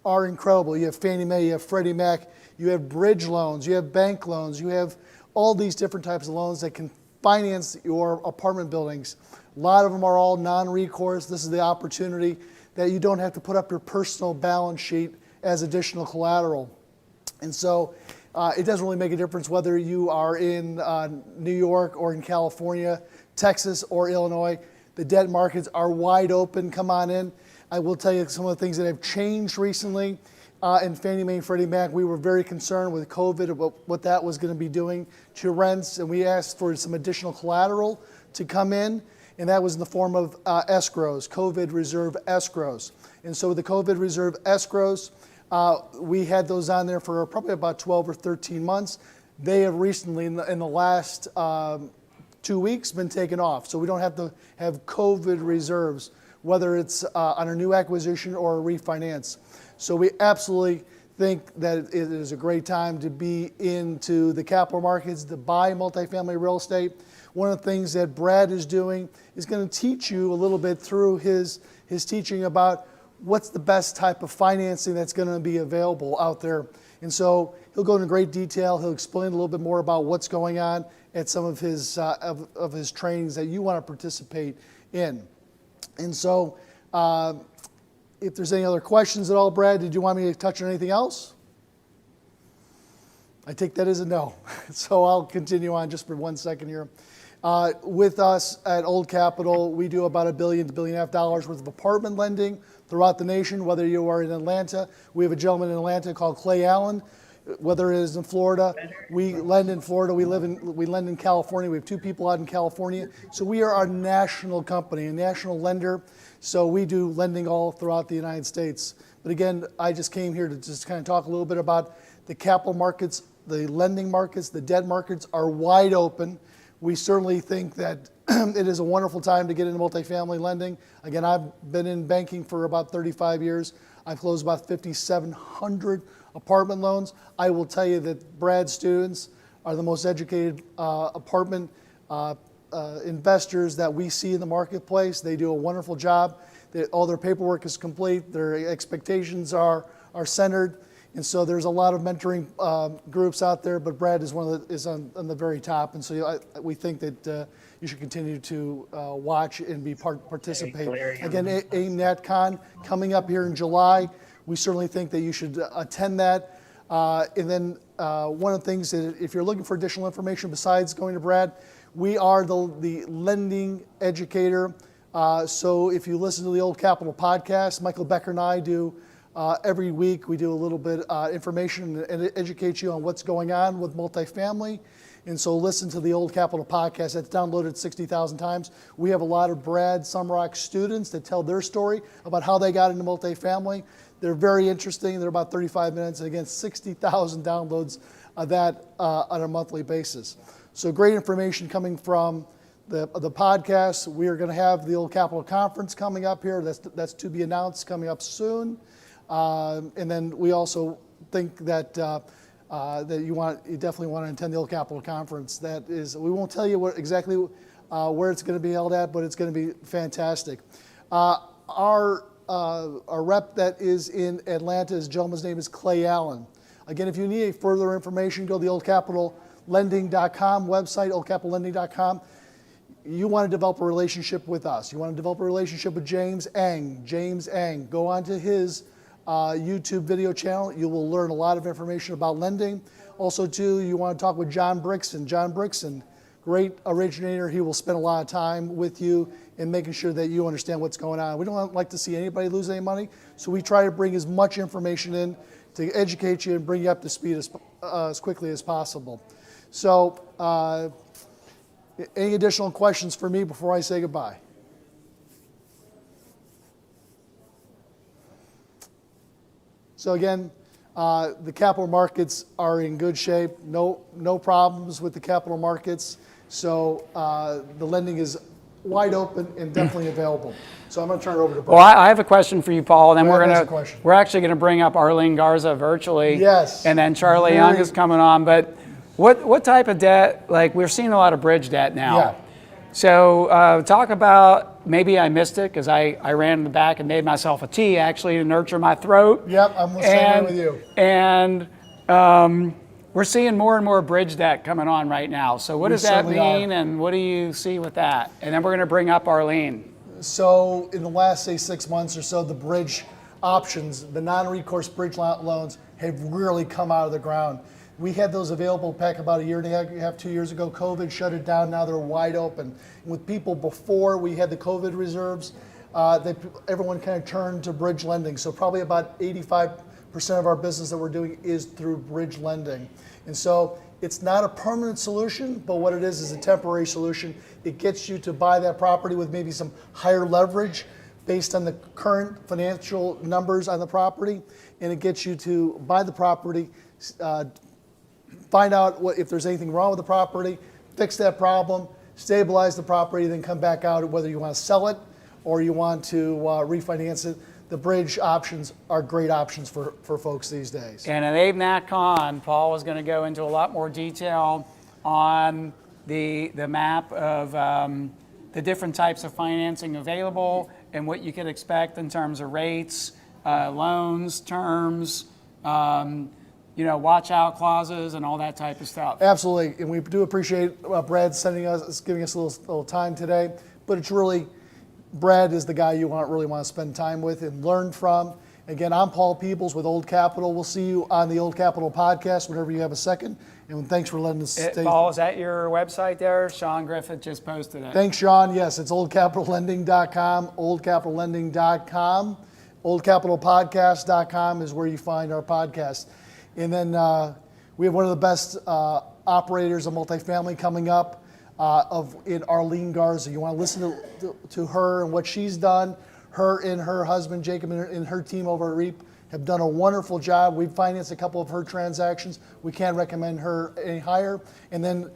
are incredible. You have Fannie Mae, you have Freddie Mac, you have bridge loans, you have bank loans, you have all these different types of loans that can finance your apartment buildings. A lot of them are all non-recourse. This is the opportunity that you don't have to put up your personal balance sheet as additional collateral. And so it doesn't really make a difference whether you are in New York or in California, Texas or Illinois. The debt markets are wide open. Come on in. I will tell you some of the things that have changed recently. In Fannie Mae and Freddie Mac, we were very concerned with COVID about what that was going to be doing to rents, and we asked for some additional collateral to come in, and that was in the form of escrows, COVID reserve escrows. And so the COVID reserve escrows, we had those on there for probably about 12 or 13 months. They have recently, in the last 2 weeks, been taken off. So we don't have to have COVID reserves, whether it's on a new acquisition or a refinance. So we absolutely think that it is a great time to be into the capital markets, to buy multifamily real estate. One of the things that Brad is doing is going to teach you a little bit through his teaching about what's the best type of financing that's going to be available out there. And so he'll go into great detail. He'll explain a little bit more about what's going on at some of his of his trainings that you want to participate in. And so if there's any other questions at all, Brad, did you want me to touch on anything else? I take that as a no. So I'll continue on just for 1 second here. With us at Old Capital, we do about $1 billion to $1.5 billion worth of apartment lending throughout the nation, whether you are in Atlanta. We have a gentleman in Atlanta called Clay Allen. Whether it is in Florida, we lend in Florida, we lend in California. We have 2 people out in California. So we are a national company, a national lender. So we do lending all throughout the United States. But again, I just came here to just kind of talk a little bit about the capital markets, the lending markets, the debt markets are wide open. We certainly think that it is a wonderful time to get into multifamily lending. Again, I've been in banking for about 35 years. I've closed about 5,700 apartment loans. I will tell you that Brad's students are the most educated apartment investors that we see in the marketplace. They do a wonderful job. All their paperwork is complete. Their expectations are centered. And so there's a lot of mentoring groups out there, but Brad is on the very top. And so we think that you should continue to watch and participate. Again, AIMNetCon coming up here in July. We certainly think that you should attend that. And then one of the things that if you're looking for additional information besides going to Brad, we are the lending educator. So if you listen to the Old Capital podcast, Michael Becker and I do every week, we do a little bit information and educate you on what's going on with multifamily. And so listen to the Old Capital podcast. That's downloaded 60,000 times. We have a lot of Brad Sumrock students that tell their story about how they got into multifamily. They're very interesting. They're about 35 minutes. And again, 60,000 downloads of that on a monthly basis. So great information coming from the podcast. We are going to have the Old Capital Conference coming up here. That's to be announced coming up soon. And then we also think that that you definitely want to attend the Old Capital Conference. That is, we won't tell you exactly where it's going to be held at, but it's going to be fantastic. Our rep that is in Atlanta, his gentleman's name is Clay Allen. Again, if you need further information, go to the oldcapitallending.com website, oldcapitallending.com. You want to develop a relationship with us. You want to develop a relationship with James Eng. James Eng. Go onto his YouTube video channel. You will learn a lot of information about lending. Also, too, you want to talk with John Brixton. John Brixton, great originator. He will spend a lot of time with you in making sure that you understand what's going on. We don't like to see anybody lose any money, so we try to bring as much information in to educate you and bring you up to speed as quickly as possible. So, any additional questions for me before I say goodbye? So again, the capital markets are in good shape. No problems with the capital markets. So the lending is wide open and definitely available. So I'm going to turn it over to Brad. Well, I have a question for you, Paul. And then Brad we're actually going to bring up Arlene Garza virtually. Yes. And then Charlie Young is coming on. But what type of debt? Like, we're seeing a lot of bridge debt now. Yeah. So talk about, maybe I missed it because I ran in the back and made myself a tea actually to nurture my throat. Yep, I'm the same way with you. And we're seeing more and more bridge debt coming on right now. So what does that mean, and what do you see with that? And then we're going to bring up Arlene. So in the last, say, 6 months or so, the bridge options, the non-recourse bridge loans have really come out of the ground. We had those available back about a year and a half, 2 years ago. COVID shut it down. Now they're wide open. And with people before we had the COVID reserves, everyone kind of turned to bridge lending. So probably about 85% of our business that we're doing is through bridge lending. And so it's not a permanent solution, but what it is a temporary solution. It gets you to buy that property with maybe some higher leverage based on the current financial numbers on the property. And it gets you to buy the property, find out if there's anything wrong with the property, fix that problem, stabilize the property, then come back out whether you want to sell it or you want to refinance it. the bridge options are great options for folks these days. And at AVNatCon, Paul is going to go into a lot more detail on the map of the different types of financing available and what you can expect in terms of rates, loans, terms, watch out clauses and all that type of stuff. Absolutely, and we do appreciate Brad giving us a little time today. But it's really, Brad is the guy you really want to spend time with and learn from. Again, I'm Paul Peebles with Old Capital. We'll see you on the Old Capital podcast whenever you have a second. And thanks for letting us stay. Paul, is that your website there? Sean Griffith just posted it. Thanks, Sean. Yes, it's oldcapitallending.com, oldcapitallending.com. Oldcapitalpodcast.com is where you find our podcast. And then we have one of the best operators of multifamily coming up in Arlene Garza. You want to listen to her and what she's done. Her and her husband, Jacob, and her team over at REAP have done a wonderful job. We've financed a couple of her transactions. We can't recommend her any higher. And then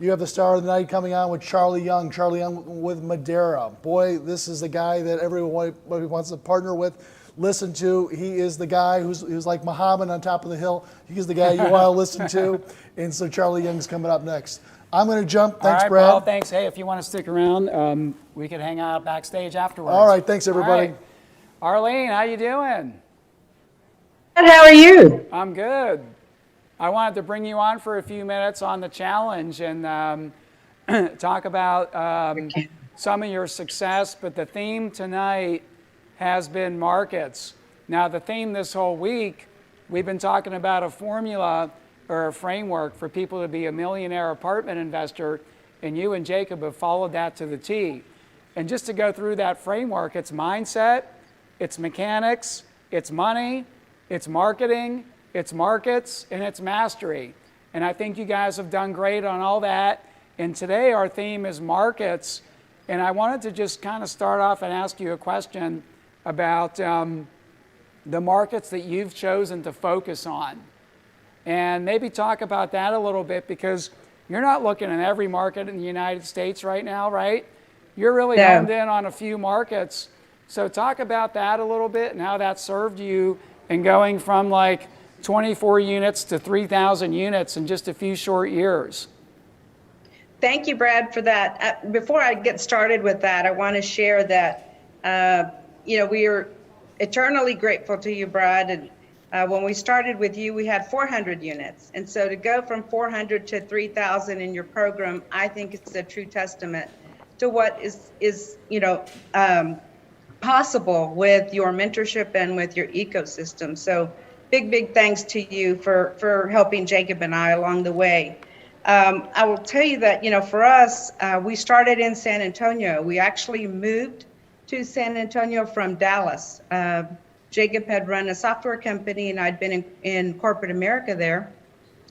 you have the star of the night coming on with Charlie Young. Charlie Young with Madeira. Boy, this is the guy that everyone wants to partner with. Listen to. He is the guy who's like Muhammad on top of the hill. He's the guy you want to listen to. And so Charlie Young's coming up next. I'm going to jump. Thanks, all right, Brad. Paul, thanks. Hey, if you want to stick around, we could hang out backstage afterwards. All right, thanks, everybody. All right. Arlene, how you doing? Good, how are you? I'm good. I wanted to bring you on for a few minutes on the challenge and talk about some of your success, but the theme tonight has been markets. Now, the theme this whole week, we've been talking about a formula or a framework for people to be a millionaire apartment investor, and you and Jacob have followed that to the T. And just to go through that framework, it's mindset, it's mechanics, it's money, it's marketing, it's markets, and it's mastery. And I think you guys have done great on all that. And today our theme is markets. And I wanted to just kind of start off and ask you a question about the markets that you've chosen to focus on. And maybe talk about that a little bit, because you're not looking at every market in the United States right now, right? You're really honed in on a few markets. So talk about that a little bit and how that served you in going from like 24 units to 3,000 units in just a few short years. Thank you, Brad, for that. Before I get started with that, I want to share that, we are eternally grateful to you, Brad. And when we started with you, we had 400 units. And so to go from 400 to 3,000 in your program, I think it's a true testament to what is possible with your mentorship and with your ecosystem. So big thanks to you for helping Jacob and I along the way. I will tell you that, for us, we started in San Antonio. We actually moved to San Antonio from Dallas. Jacob had run a software company and I'd been in corporate America there.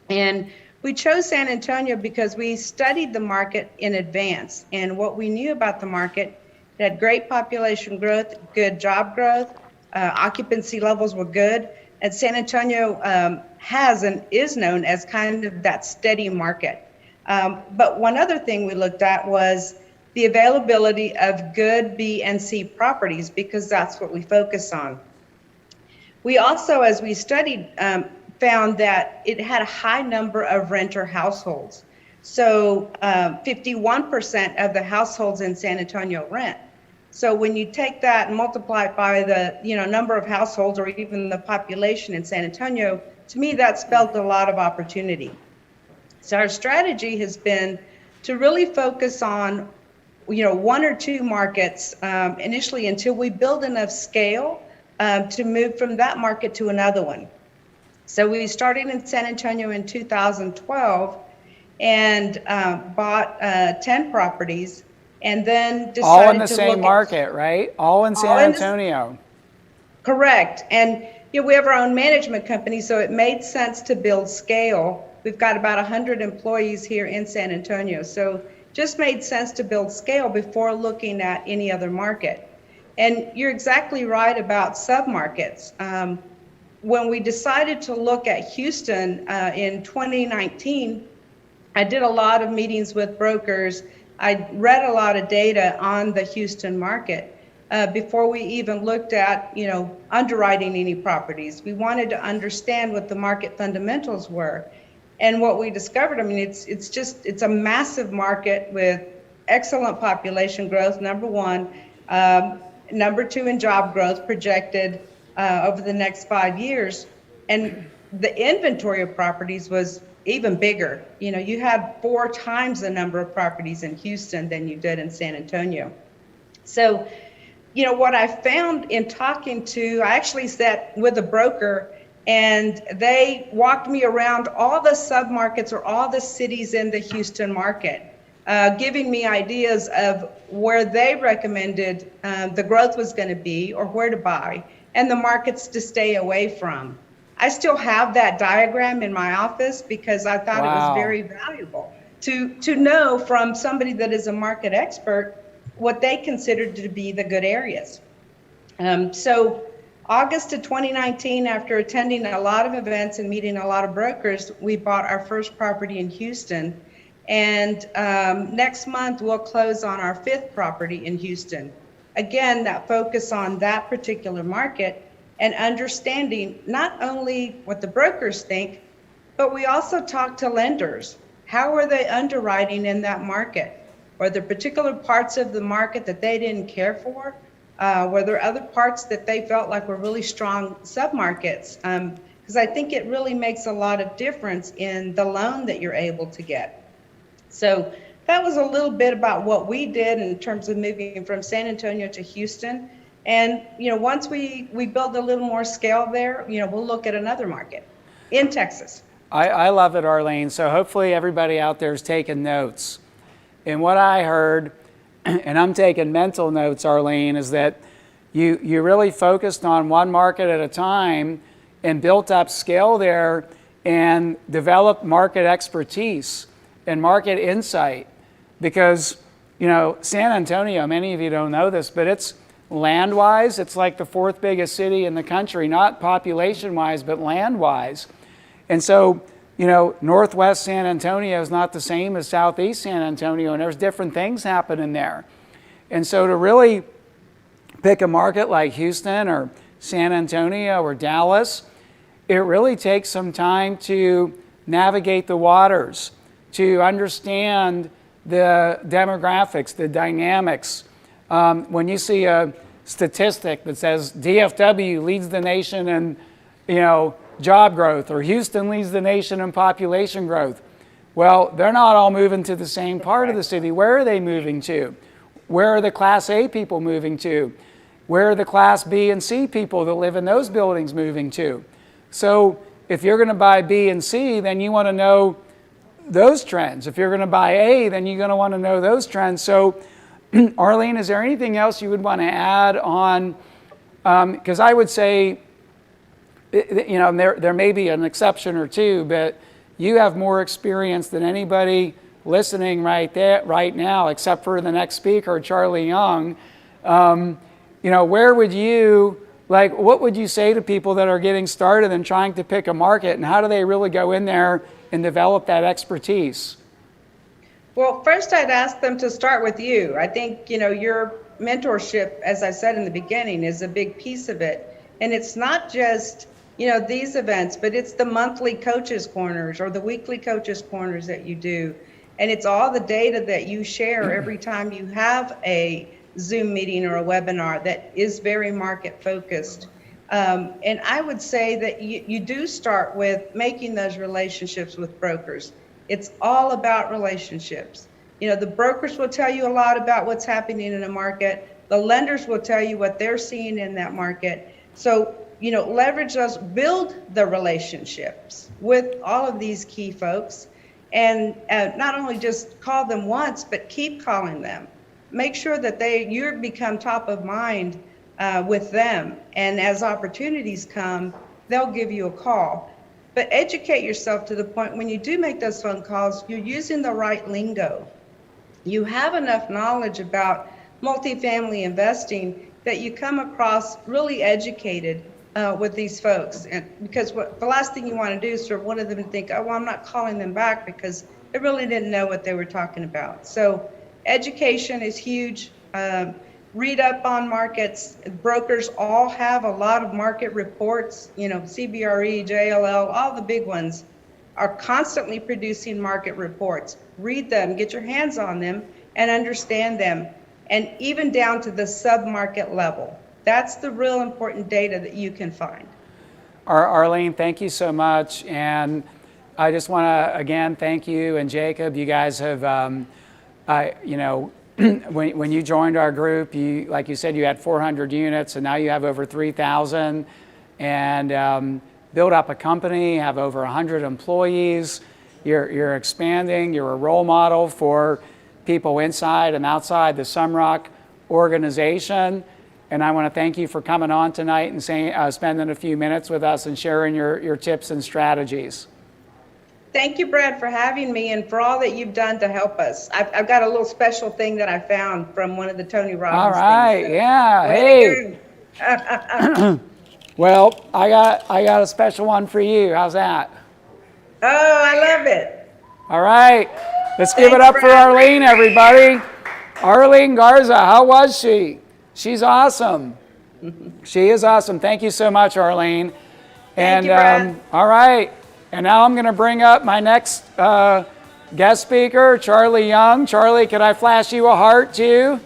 And we chose San Antonio because we studied the market in advance. And what we knew about the market, it had great population growth, good job growth, occupancy levels were good. And San Antonio has and is known as kind of that steady market. But one other thing we looked at was the availability of good B and C properties, because that's what we focus on. We also, as we studied, found that it had a high number of renter households. So 51% of the households in San Antonio rent. So when you take that and multiply it by the number of households or even the population in San Antonio, to me that spelled a lot of opportunity. So our strategy has been to really focus on one or two markets initially until we build enough scale to move from that market to another one. So we started in San Antonio in 2012 and bought 10 properties, and then decided all in the to same market, right? All in San Antonio. Correct. And we have our own management company, so it made sense to build scale. We've got about 100 employees here in San Antonio, so just made sense to build scale before looking at any other market. And you're exactly right about submarkets. When we decided to look at Houston in 2019, I did a lot of meetings with brokers. I read a lot of data on the Houston market. before we even looked at, underwriting any properties. We wanted to understand what the market fundamentals were. And what we discovered, it's a massive market with excellent population growth, number one. Number two in job growth projected over the next 5 years. And the inventory of properties was even bigger. You had 4 times the number of properties in Houston than you did in San Antonio. So, what I found in talking to, I actually sat with a broker and they walked me around all the submarkets or all the cities in the Houston market, giving me ideas of where they recommended the growth was going to be or where to buy and the markets to stay away from. I still have that diagram in my office because I thought it was very valuable to know from somebody that is a market expert what they considered to be the good areas. So August of 2019, after attending a lot of events and meeting a lot of brokers, we bought our first property in Houston. And next month, we'll close on our 5th property in Houston. Again, that focus on that particular market and understanding not only what the brokers think, but we also talk to lenders. How are they underwriting in that market? Were there particular parts of the market that they didn't care for? Were there other parts that they felt like were really strong submarkets? Because I think it really makes a lot of difference in the loan that you're able to get. So that was a little bit about what we did in terms of moving from San Antonio to Houston. And, once we build a little more scale there, we'll look at another market in Texas. I love it, Arlene. So hopefully everybody out there is taking notes. And what I heard, and I'm taking mental notes, Arlene, is that you really focused on one market at a time and built up scale there and developed market expertise and market insight. Because, San Antonio, many of you don't know this, but it's land-wise, it's like the 4th biggest city in the country, not population-wise, but land-wise. And so, Northwest San Antonio is not the same as Southeast San Antonio, and there's different things happening there. And so to really pick a market like Houston or San Antonio or Dallas, it really takes some time to navigate the waters, to understand the demographics, the dynamics. When you see a statistic that says DFW leads the nation in, job growth, or Houston leads the nation in population growth. Well, they're not all moving to the same part of the city. Where are they moving to? Where are the Class A people moving to? Where are the Class B and C people that live in those buildings moving to? So if you're going to buy B and C, then you want to know those trends. If you're going to buy A, then you're going to want to know those trends. So Arlene, is there anything else you would want to add on? Because I would say, there may be an exception or two, but you have more experience than anybody listening right now, except for the next speaker, Charlie Young. Where would what would you say to people that are getting started and trying to pick a market, and how do they really go in there and develop that expertise? Well, first I'd ask them to start with you. I think, your mentorship, as I said in the beginning, is a big piece of it. And it's not just, these events, but it's the monthly coaches corners or the weekly coaches corners that you do. And it's all the data that you share every time you have a Zoom meeting or a webinar that is very market focused. And I would say that you do start with making those relationships with brokers. It's all about relationships. The brokers will tell you a lot about what's happening in a market. The lenders will tell you what they're seeing in that market. So, leverage those, build the relationships with all of these key folks, and not only just call them once, but keep calling them. Make sure that you become top of mind with them. And as opportunities come, they'll give you a call. But educate yourself to the point when you do make those phone calls, you're using the right lingo. You have enough knowledge about multifamily investing that you come across really educated with these folks. And because the last thing you want to do is for one of them to think, oh, well, I'm not calling them back because they really didn't know what they were talking about. So education is huge. read up on markets. Brokers all have a lot of market reports, CBRE, JLL, all the big ones are constantly producing market reports. Read them, get your hands on them, and understand them, and even down to the sub-market level. That's the real important data that you can find. Arlene, thank you so much. And I just want to, again, thank you and Jacob. You guys have, when you joined our group, like you said, you had 400 units, and now you have over 3,000. And build up a company, have over 100 employees. You're expanding. You're a role model for people inside and outside the Sumrock organization. And I want to thank you for coming on tonight and spending a few minutes with us and sharing your tips and strategies. Thank you, Brad, for having me and for all that you've done to help us. I've got a little special thing that I found from one of the Tony Robbins All right, things. yeah, hey. Well, I got a special one for you. How's that? Oh, I love it. All right, let's give it Thanks, up for Brad. Arlene, everybody. Arlene Garza, how was she? She's awesome. She is awesome. Thank you so much, Arlene. Thank you, Brad. All right, and now I'm going to bring up my next guest speaker, Charlie Young. Charlie, could I flash you a heart too?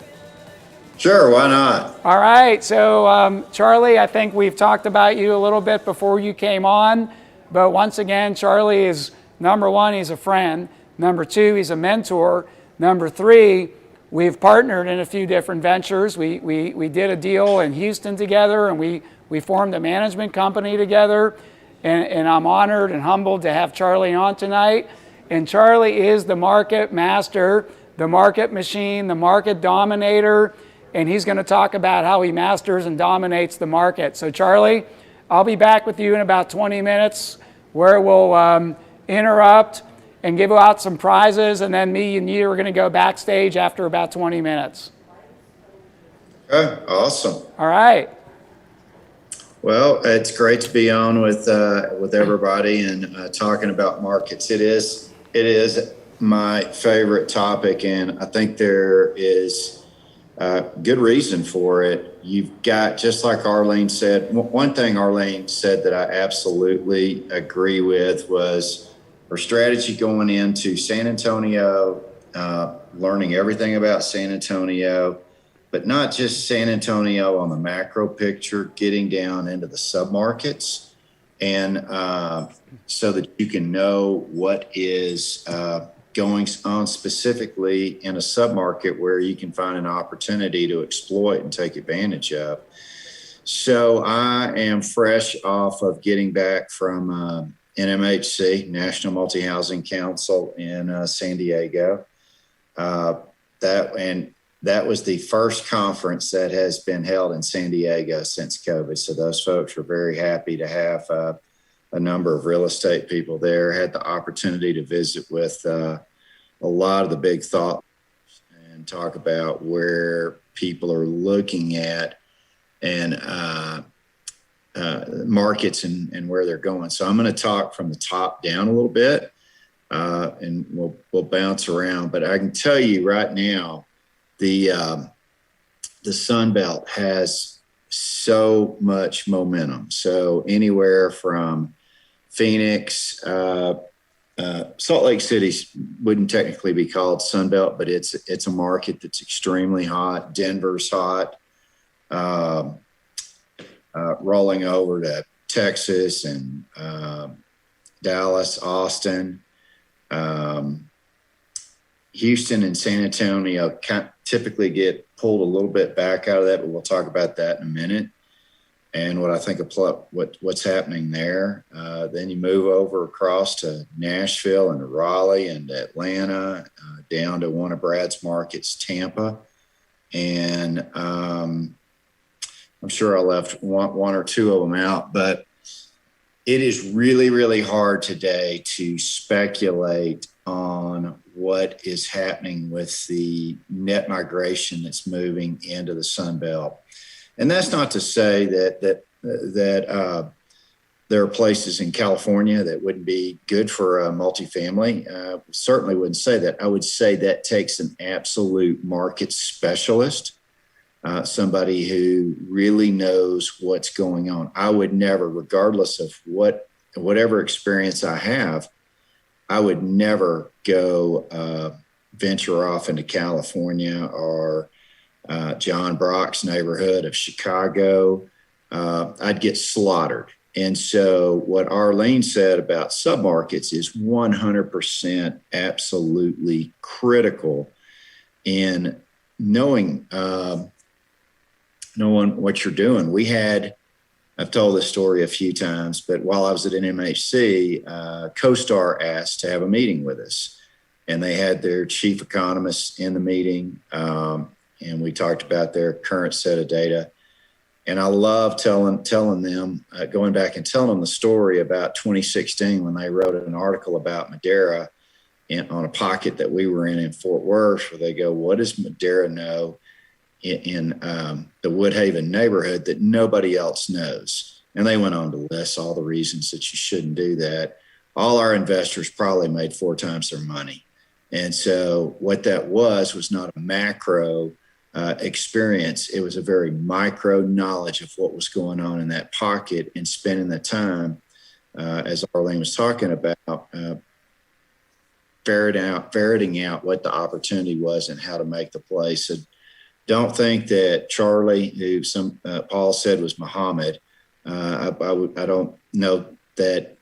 Sure, why not? All right, so Charlie, I think we've talked about you a little bit before you came on, but once again, Charlie is, number one, he's a friend. Number two, he's a mentor. Number three, we've partnered in a few different ventures. We did a deal in Houston together, and we formed a management company together, and I'm honored and humbled to have Charlie on tonight. And Charlie is the market master, the market machine, the market dominator, and he's going to talk about how he masters and dominates the market. So Charlie, I'll be back with you in about 20 minutes where we'll interrupt and give out some prizes, and then me and you are going to go backstage after about 20 minutes. Okay, awesome. All right. Well, it's great to be on with everybody and talking about markets. It is my favorite topic, and I think there is good reason for it. You've got, just like Arlene said, one thing Arlene said that I absolutely agree with was her strategy going into San Antonio, learning everything about San Antonio, but not just San Antonio on the macro picture, getting down into the submarkets, and so that you can know what is going on specifically in a submarket where you can find an opportunity to exploit and take advantage of. So I am fresh off of getting back from NMHC, National Multi-Housing Council in San Diego. That was the first conference that has been held in San Diego since COVID. So those folks were very happy to have a number of real estate people there. Had the opportunity to visit with a lot of the big thought and talk about where people are looking at and markets and where they're going. So I'm going to talk from the top down a little bit, and we'll bounce around. But I can tell you right now, the Sun Belt has so much momentum. So anywhere from Phoenix, Salt Lake City wouldn't technically be called Sun Belt, but it's a market that's extremely hot. Denver's hot. Rolling over to Texas and Dallas, Austin, Houston, and San Antonio typically get pulled a little bit back out of that, but we'll talk about that in a minute. And what I think of what's happening there. Then you move over across to Nashville and to Raleigh and to Atlanta, down to one of Brad's markets, Tampa. And I'm sure I left one or two of them out, but it is really, really hard today to speculate on what is happening with the net migration that's moving into the Sun Belt. And that's not to say that there are places in California that wouldn't be good for a multifamily. Certainly wouldn't say that. I would say that takes an absolute market specialist somebody who really knows what's going on. I would never, regardless of whatever experience I have, I would never go venture off into California or John Brock's neighborhood of Chicago. I'd get slaughtered. And so what Arlene said about submarkets is 100% absolutely critical in knowing what you're doing. I've told this story a few times, but while I was at NMHC, CoStar asked to have a meeting with us, and they had their chief economist in the meeting, and we talked about their current set of data. And I love telling them, going back and telling them the story about 2016 when they wrote an article about Madeira on a pocket that we were in Fort Worth, where they go, what does Madeira know in the Woodhaven neighborhood that nobody else knows? And they went on to list all the reasons that you shouldn't do that. All our investors probably made 4 times their money. And so what that was not a macro experience. It was a very micro knowledge of what was going on in that pocket, and spending the time, as Arlene was talking about, ferreting out what the opportunity was and how to make the play. So don't think that Charlie, who Paul said was Muhammad, I don't know that,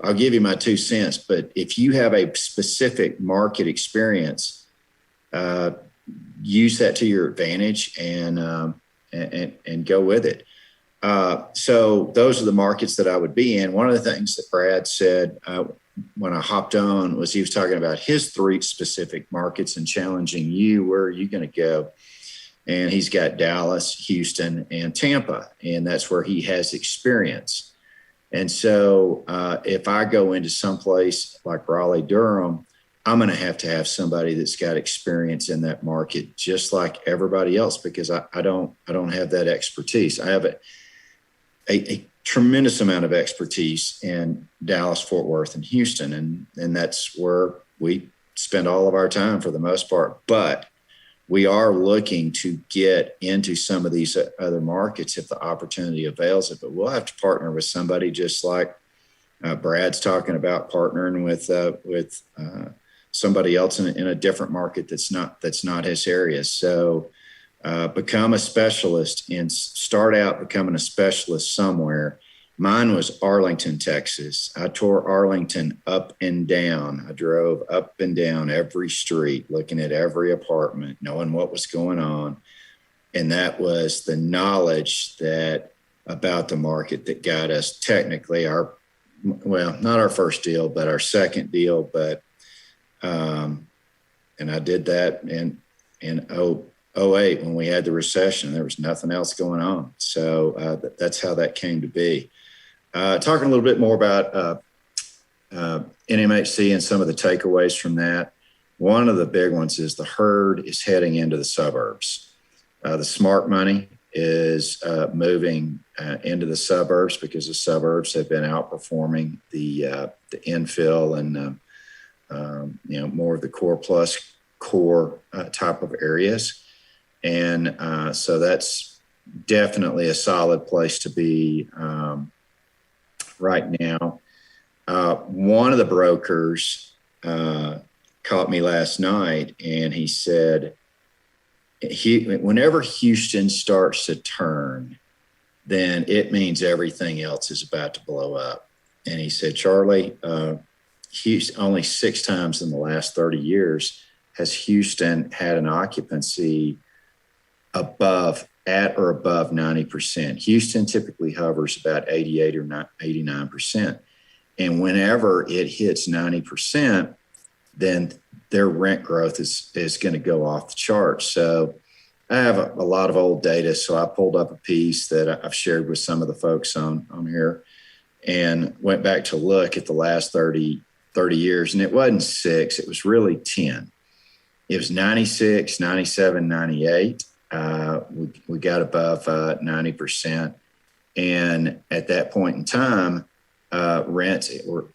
I'll give you my 2 cents, but if you have a specific market experience, use that to your advantage and go with it. So those are the markets that I would be in. One of the things that Brad said when I hopped on was he was talking about his 3 specific markets and challenging you, where are you going to go? And he's got Dallas, Houston, and Tampa, and that's where he has experience. And so if I go into someplace like Raleigh, Durham, I'm going to have somebody that's got experience in that market, just like everybody else, because I don't have that expertise. I have a tremendous amount of expertise in Dallas, Fort Worth, and Houston, and that's where we spend all of our time for the most part. But we are looking to get into some of these other markets if the opportunity avails it. But we'll have to partner with somebody, just like Brad's talking about partnering with somebody else in a different market that's not his area. So become a specialist and start out becoming a specialist somewhere. Mine was Arlington, Texas. I tore Arlington up and down. I drove up and down every street, looking at every apartment, knowing what was going on. And that was the knowledge about the market that got us technically not our first deal, but our second deal. But and I did that in 08 when we had the recession. There was nothing else going on. So that's how that came to be. Talking a little bit more about NMHC and some of the takeaways from that. One of the big ones is the herd is heading into the suburbs. The smart money is moving into the suburbs because the suburbs have been outperforming the infill and more of the core plus core type of areas. And so that's definitely a solid place to be right now. One of the brokers caught me last night, and he said, whenever Houston starts to turn, then it means everything else is about to blow up. And he said, Charlie, Houston, only 6 times in the last 30 years has Houston had an occupancy at or above 90%. Houston typically hovers about 88 or 89%. And whenever it hits 90%, then their rent growth is going to go off the charts. So I have a lot of old data. So I pulled up a piece that I've shared with some of the folks on here and went back to look at the last 30 years. And it wasn't 6, it was really 10. It was 96, 97, 98. We got above 90%. And at that point in time, rents were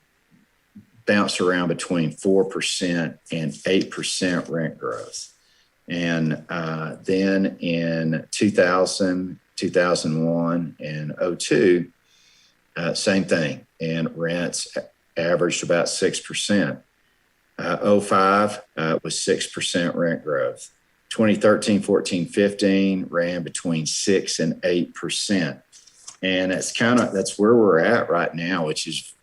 bounced around between 4% and 8% rent growth. And then in 2000, 2001, and 02, same thing. And rents averaged about 6%. 05 was 6% rent growth. 2013, 14, 15 ran between 6 and 8%. And that's where we're at right now, which is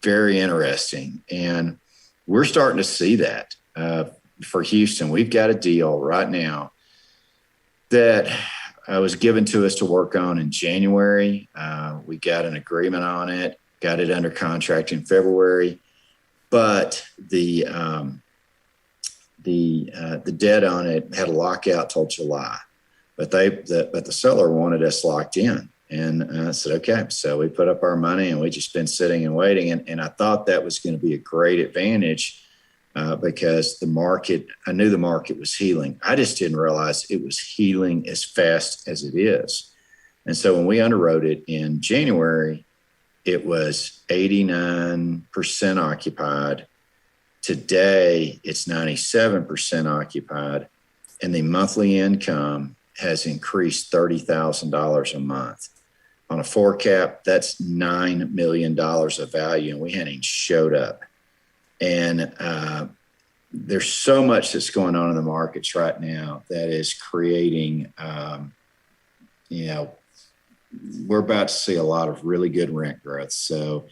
very interesting. And we're starting to see that for Houston. We've got a deal right now that was given to us to work on in January. We got an agreement on it, got it under contract in February, but the debt on it had a lockout till July, but the seller wanted us locked in. And I said, okay. So we put up our money and we just been sitting and waiting. And I thought that was going to be a great advantage because I knew the market was healing. I just didn't realize it was healing as fast as it is. And so when we underwrote it in January, it was 89% occupied. Today, it's 97% occupied. And the monthly income has increased $30,000 a month. On a 4 cap, that's $9 million of value, and we hadn't even showed up. And there's so much that's going on in the markets right now that is creating, we're about to see a lot of really good rent growth. So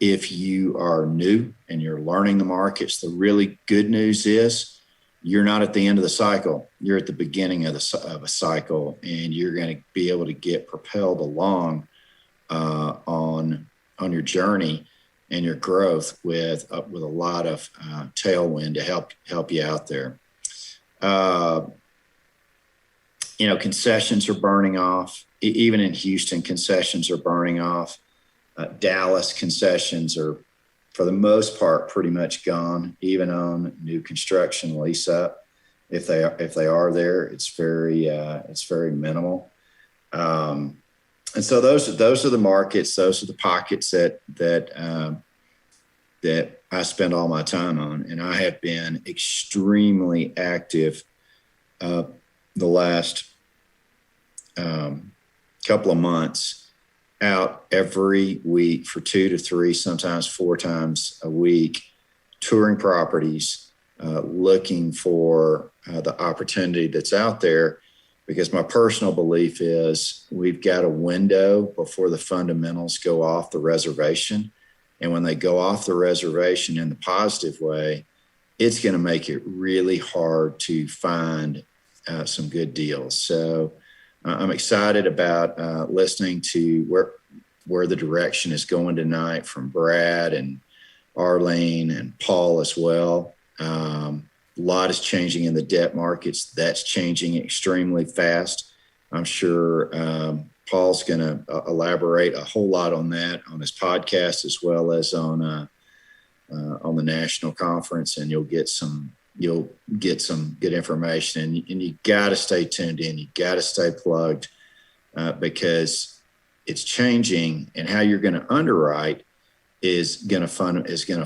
if you are new and you're learning the markets, the really good news is you're not at the end of the cycle. You're at the beginning of a cycle, and you're going to be able to get propelled along on your journey and your growth with a lot of tailwind to help you out there. Concessions are burning off. Even in Houston, concessions are burning off. Dallas concessions are, for the most part, pretty much gone. Even on new construction lease up, if they are there, it's very minimal. And so those are the markets. Those are the pockets that I spend all my time on, and I have been extremely active the last couple of months. Out every week for 2 to 3, sometimes 4 times a week, touring properties, looking for the opportunity that's out there, because my personal belief is we've got a window before the fundamentals go off the reservation. And when they go off the reservation in the positive way, it's going to make it really hard to find some good deals. So I'm excited about listening to where the direction is going tonight from Brad and Arlene and Paul as well. A lot is changing in the debt markets. That's changing extremely fast. I'm sure Paul's going to elaborate a whole lot on that on his podcast, as well as on the national conference, and you'll get some good information. And you got to stay tuned in. You got to stay plugged because it's changing, and how you're going to underwrite is going to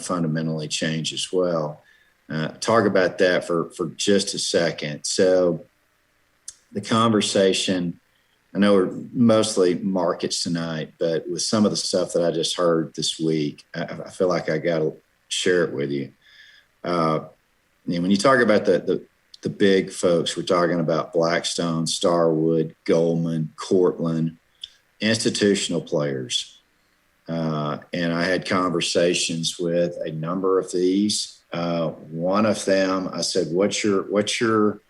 fundamentally change as well. Talk about that for just a second. So the conversation, I know we're mostly markets tonight, but with some of the stuff that I just heard this week, I feel like I got to share it with you. When you talk about the big folks, we're talking about Blackstone, Starwood, Goldman, Cortland, institutional players. And I had conversations with a number of these. One of them, I said, what's your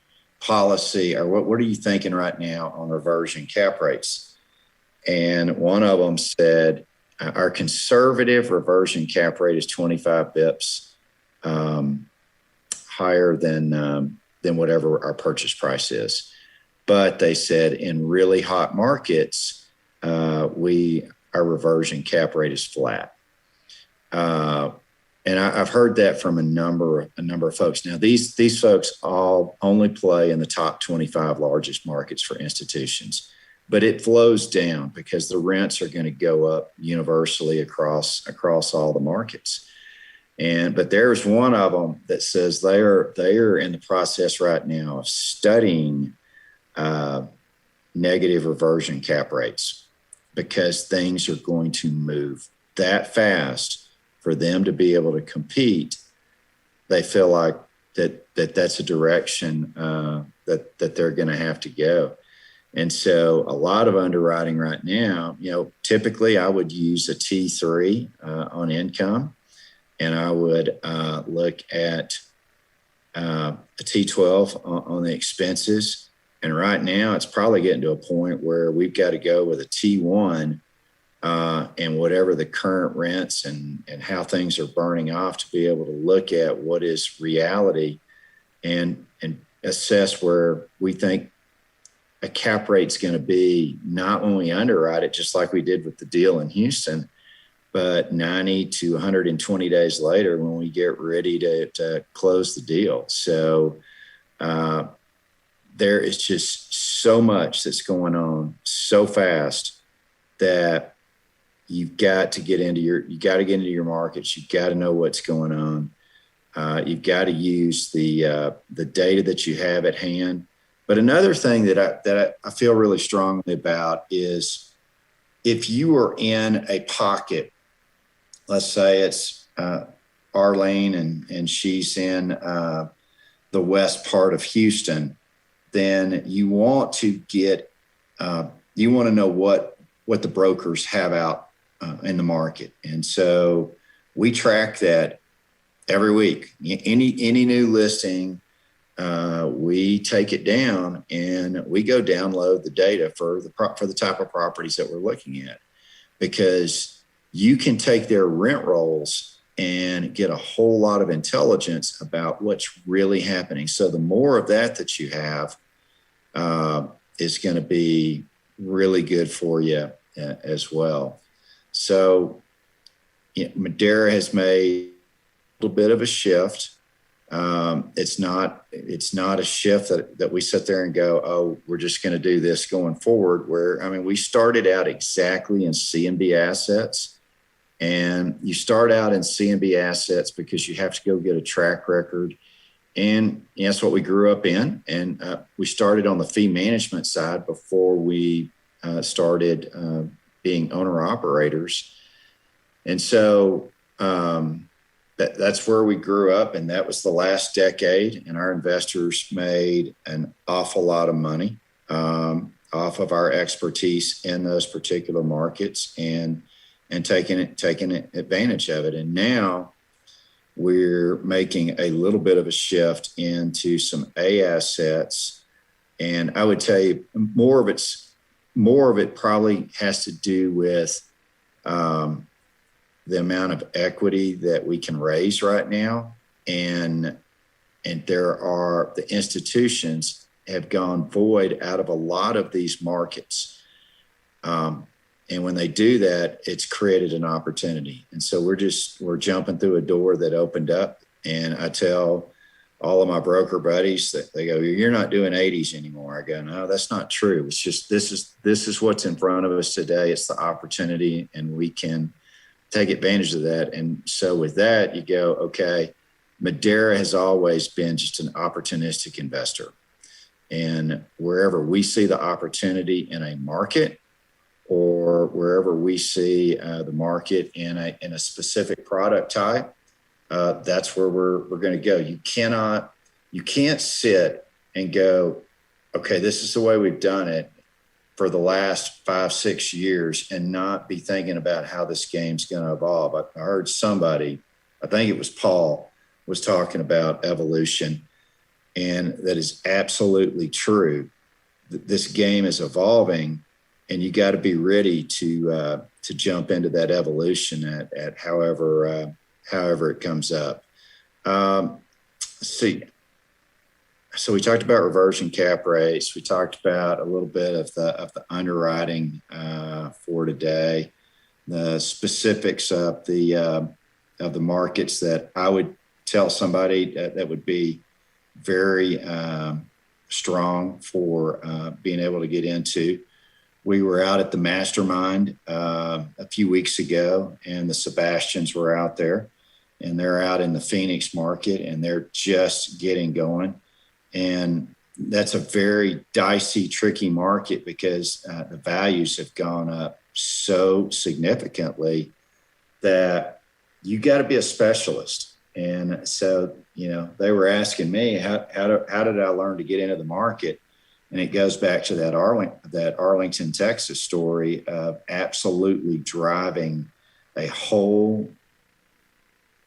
policy, or what are you thinking right now on reversion cap rates? And one of them said, our conservative reversion cap rate is 25 bips higher than whatever our purchase price is. But they said in really hot markets, our reversion cap rate is flat. And I've heard that from a number of folks. Now, these folks all only play in the top 25 largest markets for institutions, but it flows down because the rents are going to go up universally across all the markets. But there's one of them that says they are in the process right now of studying negative reversion cap rates, because things are going to move that fast for them to be able to compete. They feel like that's a direction that they're going to have to go. And so a lot of underwriting right now, typically I would use a T3 on income, and I would look at a T12 on the expenses. And right now it's probably getting to a point where we've got to go with a T1 and whatever the current rents and how things are burning off, to be able to look at what is reality and assess where we think a cap rate's going to be, not when we underwrite it, just like we did with the deal in Houston, but 90 to 120 days later when we get ready to close the deal. So there is just so much that's going on so fast that you've got to get into your markets. You've got to know what's going on. You've got to use the data that you have at hand. But another thing that I feel really strongly about is, if you are in a pocket, let's say it's Arlene and she's in the west part of Houston, then you want to know what the brokers have out in the market. And so we track that every week. Any new listing, we take it down and we go download the data for the type of properties that we're looking at, because you can take their rent rolls and get a whole lot of intelligence about what's really happening. So the more of that you have is going to be really good for you as well. So Madera has made a little bit of a shift. It's not a shift that we sit there and go, oh, we're just going to do this going forward. We started out exactly in CMB assets, and you start out in CMB assets because you have to go get a track record. And that's what we grew up in. And we started on the fee management side before we started being owner operators. And so that's where we grew up, and that was the last decade. And our investors made an awful lot of money off of our expertise in those particular markets and taking advantage of it. And now we're making a little bit of a shift into some A assets. And I would tell you more of it probably has to do with the amount of equity that we can raise right now. And the institutions have gone void out of a lot of these markets. And when they do that, it's created an opportunity. And so we're jumping through a door that opened up. And I tell all of my broker buddies that they go, you're not doing 80s anymore. I go, no, that's not true. It's just, this is what's in front of us today. It's the opportunity, and we can take advantage of that. And so with that, you go, okay, Madera has always been just an opportunistic investor. And wherever we see the opportunity in a market, or wherever we see the market in a specific product type, that's where we're going to go. You can't sit and go, okay, this is the way we've done it for the last 5-6 years, and not be thinking about how this game's going to evolve. I heard somebody, I think it was Paul, was talking about evolution, and that is absolutely true. This game is evolving, and you got to be ready to jump into that evolution at however it comes up. Let's see. So we talked about reversion cap rates. We talked about a little bit of the underwriting for today, the specifics of the markets that I would tell somebody that would be very strong for being able to get into. We were out at the Mastermind a few weeks ago, and the Sebastians were out there. and they're out in the Phoenix market, and they're just getting going. And that's a very dicey, tricky market because the values have gone up so significantly that you got to be a specialist. And so, they were asking me, how did I learn to get into the market? And it goes back to that Arlington, Texas story of absolutely driving a whole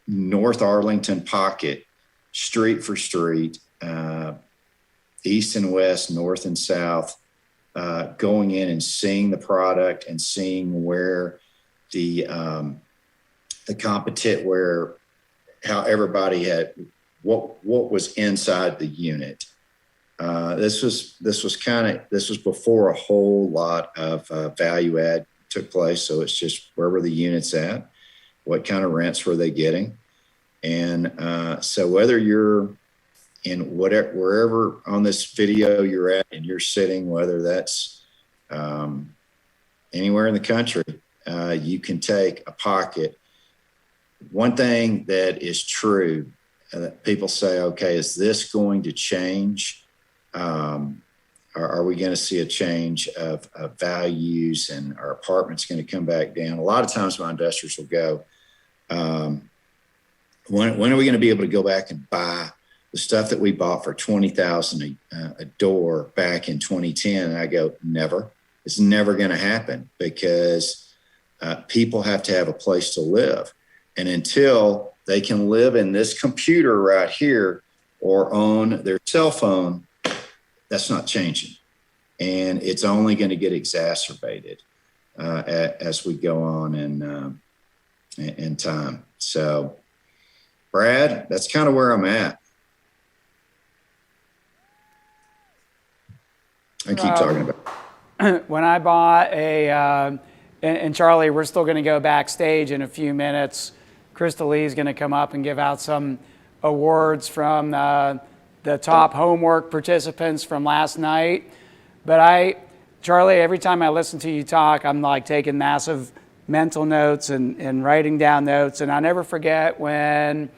North Arlington pocket, street for street, east and west, north and south, going in and seeing the product and seeing where how everybody had what was inside the unit. This was before a whole lot of value add took place. So it's just where were the units at? What kind of rents were they getting? And so whether you're in wherever on this video you're at and you're sitting, whether that's anywhere in the country, you can take a pocket. One thing that is true, that people say, okay, is this going to change? Are we going to see a change of values, and our apartments going to come back down? A lot of times my investors will go, when are we going to be able to go back and buy the stuff that we bought for $20,000 a door back in 2010? And I go, never. It's never going to happen because people have to have a place to live. And until they can live in this computer right here or on their cell phone, that's not changing. And it's only going to get exacerbated as we go on in time. So, Brad, that's kind of where I'm at. I keep talking about. When I bought and Charlie, we're still going to go backstage in a few minutes. Crystal Lee is going to come up and give out some awards from the top homework participants from last night. But Charlie, every time I listen to you talk, I'm like taking massive mental notes and writing down notes. And I never forget when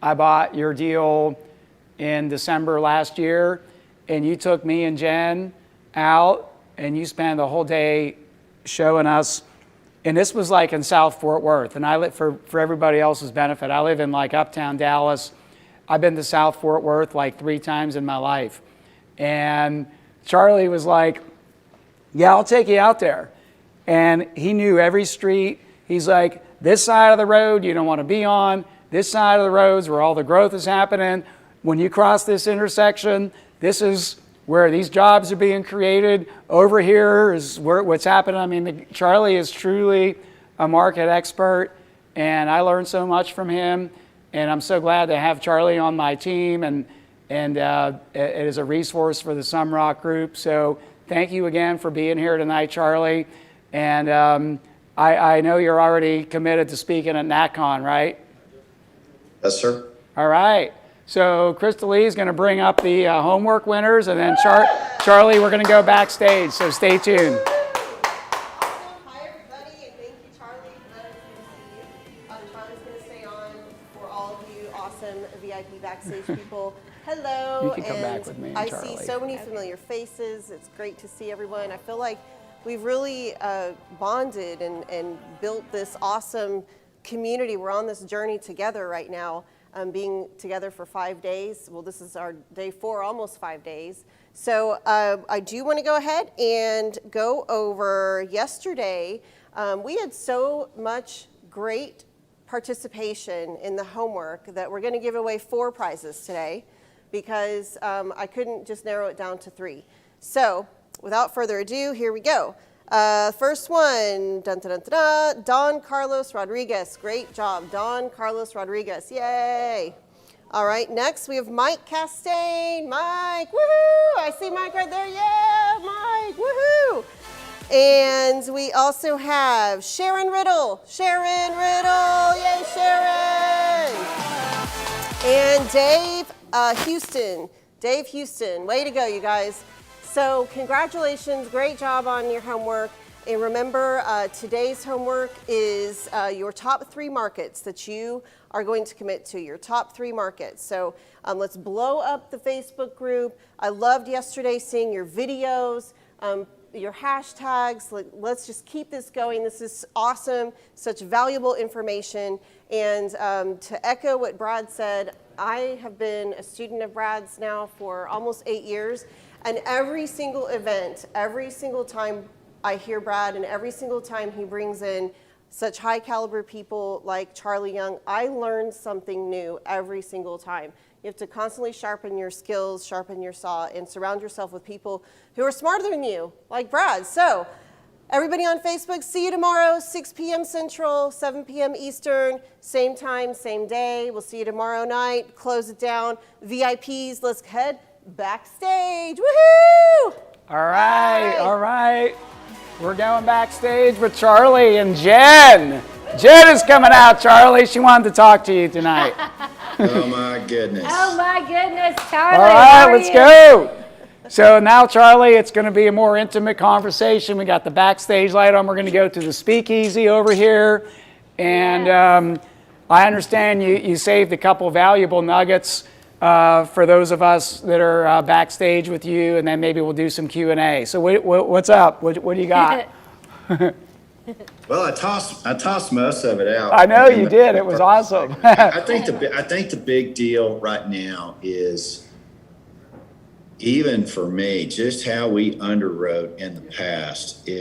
I bought your deal in December last year, and you took me and Jen out, and you spent the whole day showing us. And this was like in South Fort Worth. And I live for everybody else's benefit, I live in like uptown Dallas. I've been to South Fort Worth like 3 times in my life. And Charlie was like, yeah, I'll take you out there. And he knew every street. He's like, this side of the road you don't want to be on. This side of the road's where all the growth is happening. When you cross this intersection, this is where these jobs are being created. Over here is where what's happening. I mean, Charlie is truly a market expert, and I learned so much from him. And I'm so glad to have Charlie on my team, and it is a resource for the Sumrock Group. So thank you again for being here tonight, Charlie. And I know you're already committed to speaking at NatCon, right? Yes, sir. All right. So Crystal Lee is going to bring up the homework winners, and then Charlie, we're going to go backstage. So stay tuned. Hi, everybody, and thank you, Charlie. Glad to see you. Charlie's going to stay on for all of you awesome VIP backstage people. Hello. You can come back with me and I Charlie. see so many familiar faces. It's great to see everyone. I feel like we've really bonded and built this awesome community. We're on this journey together right now. Being together for 5 days. Well, this is our day 4, almost 5 days. So I do want to go ahead and go over yesterday. We had so much great participation in the homework that we're going to give away 4 prizes today because I couldn't just narrow it down to 3. So without further ado, here we go. First one, dun, dun, dun, dun, dun, Don Carlos Rodriguez. Great job, Don Carlos Rodriguez. Yay. All right, next we have Mike Castaigne. Mike, woohoo! I see Mike right there. Yeah, Mike, woohoo! And we also have Sharon Riddle. Sharon Riddle, yay, Sharon! And Dave Houston. Dave Houston, way to go, you guys. So congratulations, great job on your homework. And remember, today's homework is your top 3 markets that you are going to commit to, your top 3 markets. So let's blow up the Facebook group. I loved yesterday seeing your videos, your hashtags. Let's just keep this going. This is awesome, such valuable information. And to echo what Brad said, I have been a student of Brad's now for almost 8 years. And every single event, every single time I hear Brad, and every single time he brings in such high caliber people like Charlie Young, I learn something new every single time. You have to constantly sharpen your skills, sharpen your saw, and surround yourself with people who are smarter than you, like Brad. So everybody on Facebook, see you tomorrow, 6 p.m. Central, 7 p.m. Eastern, same time, same day. We'll see you tomorrow night. Close it down. VIPs, let's head backstage. Woohoo! All right. We're going backstage with Charlie and Jen. Jen is coming out, Charlie. She wanted to talk to you tonight. Oh my goodness. Oh my goodness, Charlie. All how right, are let's you? go. So now, Charlie, it's going to be a more intimate conversation. We got the backstage light on. We're going to go to the speakeasy over here. And I understand you saved a couple valuable nuggets for those of us that are backstage with you, and then maybe we'll do some Q&A. So what's up? What do you got? Well, I tossed most of it out. I know you did. It was awesome. I think the big deal right now is, even for me, just how we underwrote in the past is